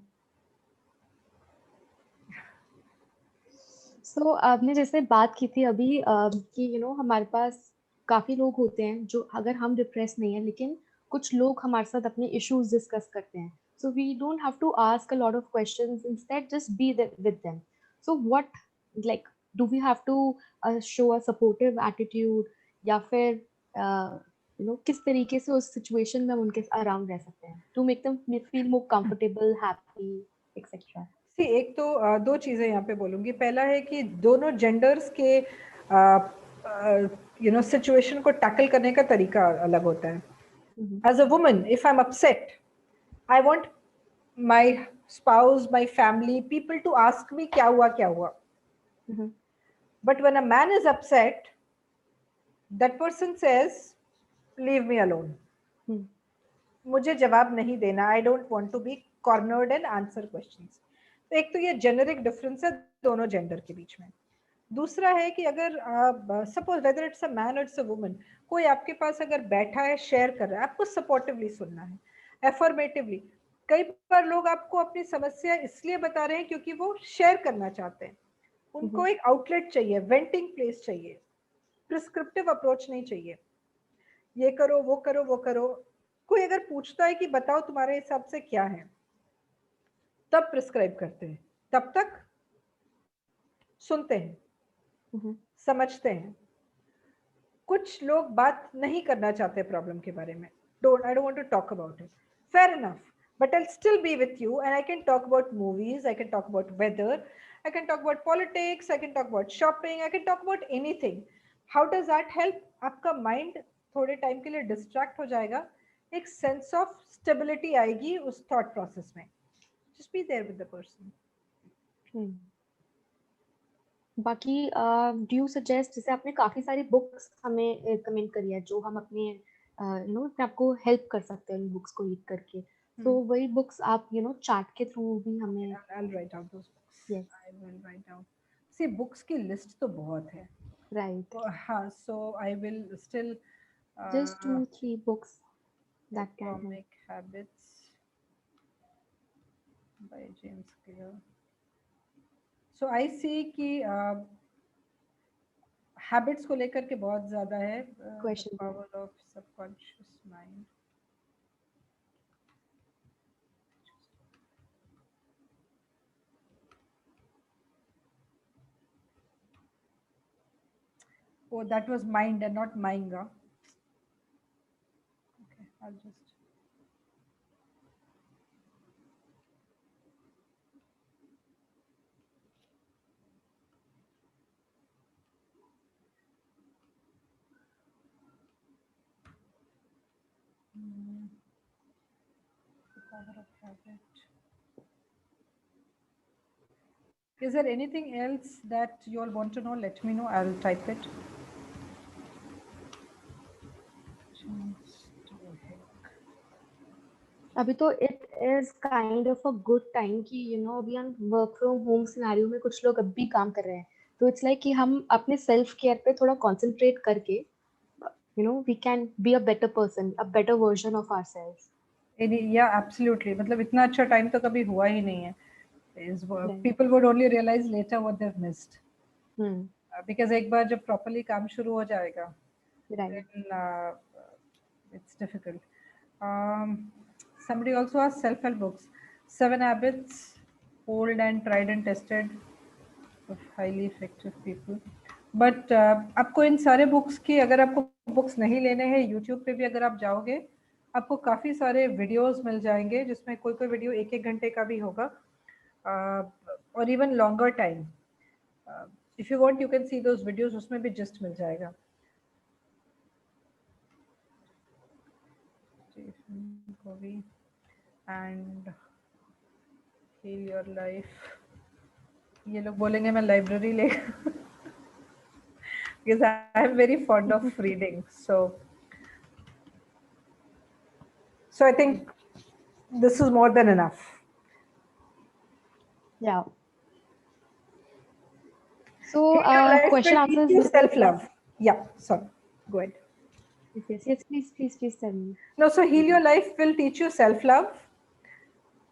सो आपने जैसे बात की थी अभी कि हमारे पास काफी लोग होते हैं जो अगर हम डिप्रेस नहीं है लेकिन कुछ लोग हमारे साथ अपने इश्यूज डिस्कस करते हैं. So we don't have to ask a lot of questions, instead just be with them. So what like do we have to show a supportive attitude या फिर किस तरीके से उस सिचुएशन में हम उनके अराउंड रह सकते हैं to make them feel more comfortable, happy etcetera. एक तो दो चीजें यहाँ पे बोलूंगी. पहला है कि दोनों जेंडर्स के सिचुएशन को टैकल करने का तरीका अलग होता है. As a woman, if I am upset, I want my spouse, my family, people to ask me क्या हुआ क्या हुआ. But when a man is upset, that person says leave me alone. मुझे जवाब नहीं देना. I don't want to be cornered and answer questions. तो एक तो ये जेनेरिक डिफरेंस है दोनों जेंडर के बीच में. दूसरा है कि अगर suppose whether it's a man और इट्स अ वुमन, कोई आपके पास अगर बैठा है, शेयर कर रहा है, आपको सपोर्टिवली सुनना है, एफर्मेटिवली. कई बार लोग आपको अपनी समस्या इसलिए बता रहे हैं क्योंकि वो शेयर करना चाहते हैं. उनको एक आउटलेट चाहिए, वेंटिंग प्लेस चाहिए. प्रिस्क्रिप्टिव अप्रोच नहीं चाहिए, ये करो वो करो वो करो. कोई अगर पूछता है कि बताओ तुम्हारे हिसाब से क्या है, तब प्रिस्क्राइब करते हैं. तब तक सुनते हैं, समझते हैं. कुछ लोग बात नहीं करना चाहते प्रॉब्लम के बारे में. I don't want to talk about it. Fair enough. But I'll still be with you and I can talk about movies, I can talk about weather, I can talk about politics, I can talk about shopping, I can talk about anything. How does that help? आपका mind थोड़े time के लिए distract हो जाएगा. एक sense of stability आएगी उस thought process में. Just be there with the person. बाकी डू यू सजेस्ट, जैसे आपने काफी सारी बुक्स हमें रिकमेंड करी है जो हम अपने आपको हेल्प कर सकते हैं उन बुक्स को रीड करके. तो वही बुक्स आप चैट के थ्रू भी हमें. I'll write out those books. Yes. I will write down. See, books की लिस्ट तो बहुत है. Right. हाँ, so I will still. Just 2-3 books that can help. Atomic Habits by James Clear. So I see कि habits को लेकर के बहुत ज्यादा है. Question. Power of subconscious mind. Oh, that was mind and not Mainga. Okay, I'll just. The power of habit. Is there anything else that you all want to know? Let me know. I'll type it. अभी तो it is kind of a good time कि अभी हम work from home scenario में कुछ लोग अब भी काम कर रहे हैं, तो इट्स लाइक कि हम अपने सेल्फ केयर पे थोड़ा कंसंट्रेट करके we can be a better person, a better version of ourselves. Yeah absolutely, मतलब इतना अच्छा टाइम तो कभी हुआ ही नहीं है. Right. People would only realize later what they've missed. Hmm. Because एक बार जब प्रॉपर्ली काम शुरू हो जाएगा, Right. then it's difficult. Somebody also asked self-help books. 7 Habits, old and tried and tested of highly effective people. But आपको इन सारे books की, अगर आपको बुक्स नहीं लेने हैं, यूट्यूब पे भी अगर आप जाओगे, आपको काफ़ी सारे वीडियोस मिल जाएंगे, जिसमें कोई कोई वीडियो 1-1 घंटे का भी होगा, और even longer time. If you want you can see those videos, उसमें भी जस्ट मिल जाएगा. And heal your life. ये लोग बोलेंगे मैं लाइब्रेरी ले because I am very fond of reading, so I think this is more than enough. Yeah. So question answers self-love. Yeah, sorry, go ahead. Yes, please tell me. No, so Heal Your Life will teach you self-love.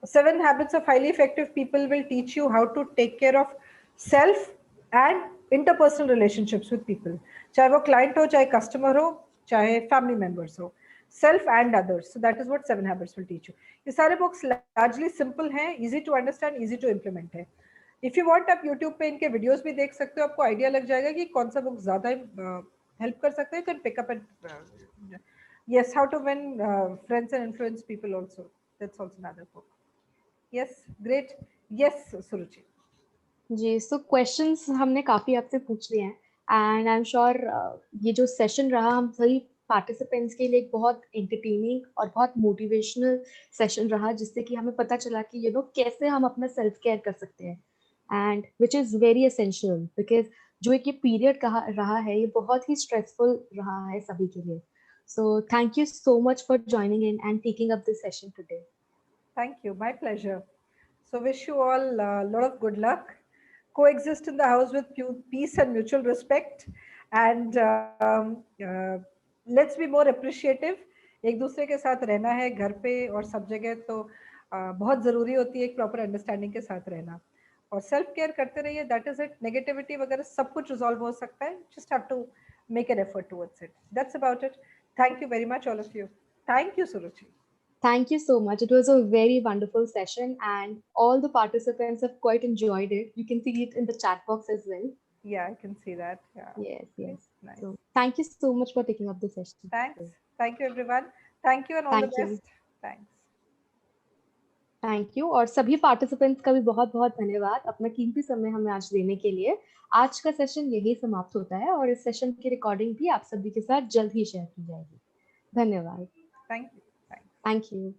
7 Habits of Highly Effective People will teach you how to take care of self and interpersonal relationships with people. चाहे वो client हो, चाहे customer हो, चाहे family members हो, self and others. So that is what 7 Habits will teach you. ये सारे books largely simple हैं, easy to understand, easy to implement है. If you want, आप YouTube पे इनके videos भी देख सकते हो, आपको idea लग जाएगा कि कौन सा book ज़्यादा help कर सकते हैं. You can pick up and yes, How to Win Friends and Influence People also. That's also another book. Yes, great. Yes, Suruchi. Ji, so questions हमने काफी आपसे पूछ लिए हैं, and I'm sure ये जो session रहा हम सभी participants के लिए एक बहुत entertaining और बहुत motivational session रहा, जिससे कि हमें पता चला कि कैसे हम अपना self care कर सकते हैं, and which is very essential because जो एक ये period रहा है, ये बहुत ही stressful रहा है सभी के लिए. So thank you so much for joining in and taking up this session today. Thank you. My pleasure. So wish you all a lot of good luck. Coexist in the house with peace and mutual respect. And let's be more appreciative. एक दूसरे के साथ रहना है घर पे और सब जगह, तो बहुत ज़रूरी होती है एक प्रॉपर अंडरस्टैंडिंग के साथ रहना. और सेल्फ केयर करते रहिए. That is it. नेगेटिविटी वगैरह सब कुछ रिजॉल्व हो सकता है. Just have to make an effort towards it. That's about it. Thank you very much, all of you. Thank you, Suruchi. Thank you so much. It was a very wonderful session and all the participants have quite enjoyed it. You can see it in the chat box as well. Yeah, I can see that. Yeah. Yes. Nice. So thank you so much for taking up the session. Thanks. Thank you, everyone. Thank you and all the best. Thanks. Thank you. और सभी participants का भी बहुत बहुत धन्यवाद अपना कीमती समय हमें आज देने के लिए. आज का सेशन यही समाप्त होता है और इस सेशन की रिकॉर्डिंग भी आप सभी के साथ जल्द ही शेयर की जाएगी. धन्यवाद. Thank you. Thank you.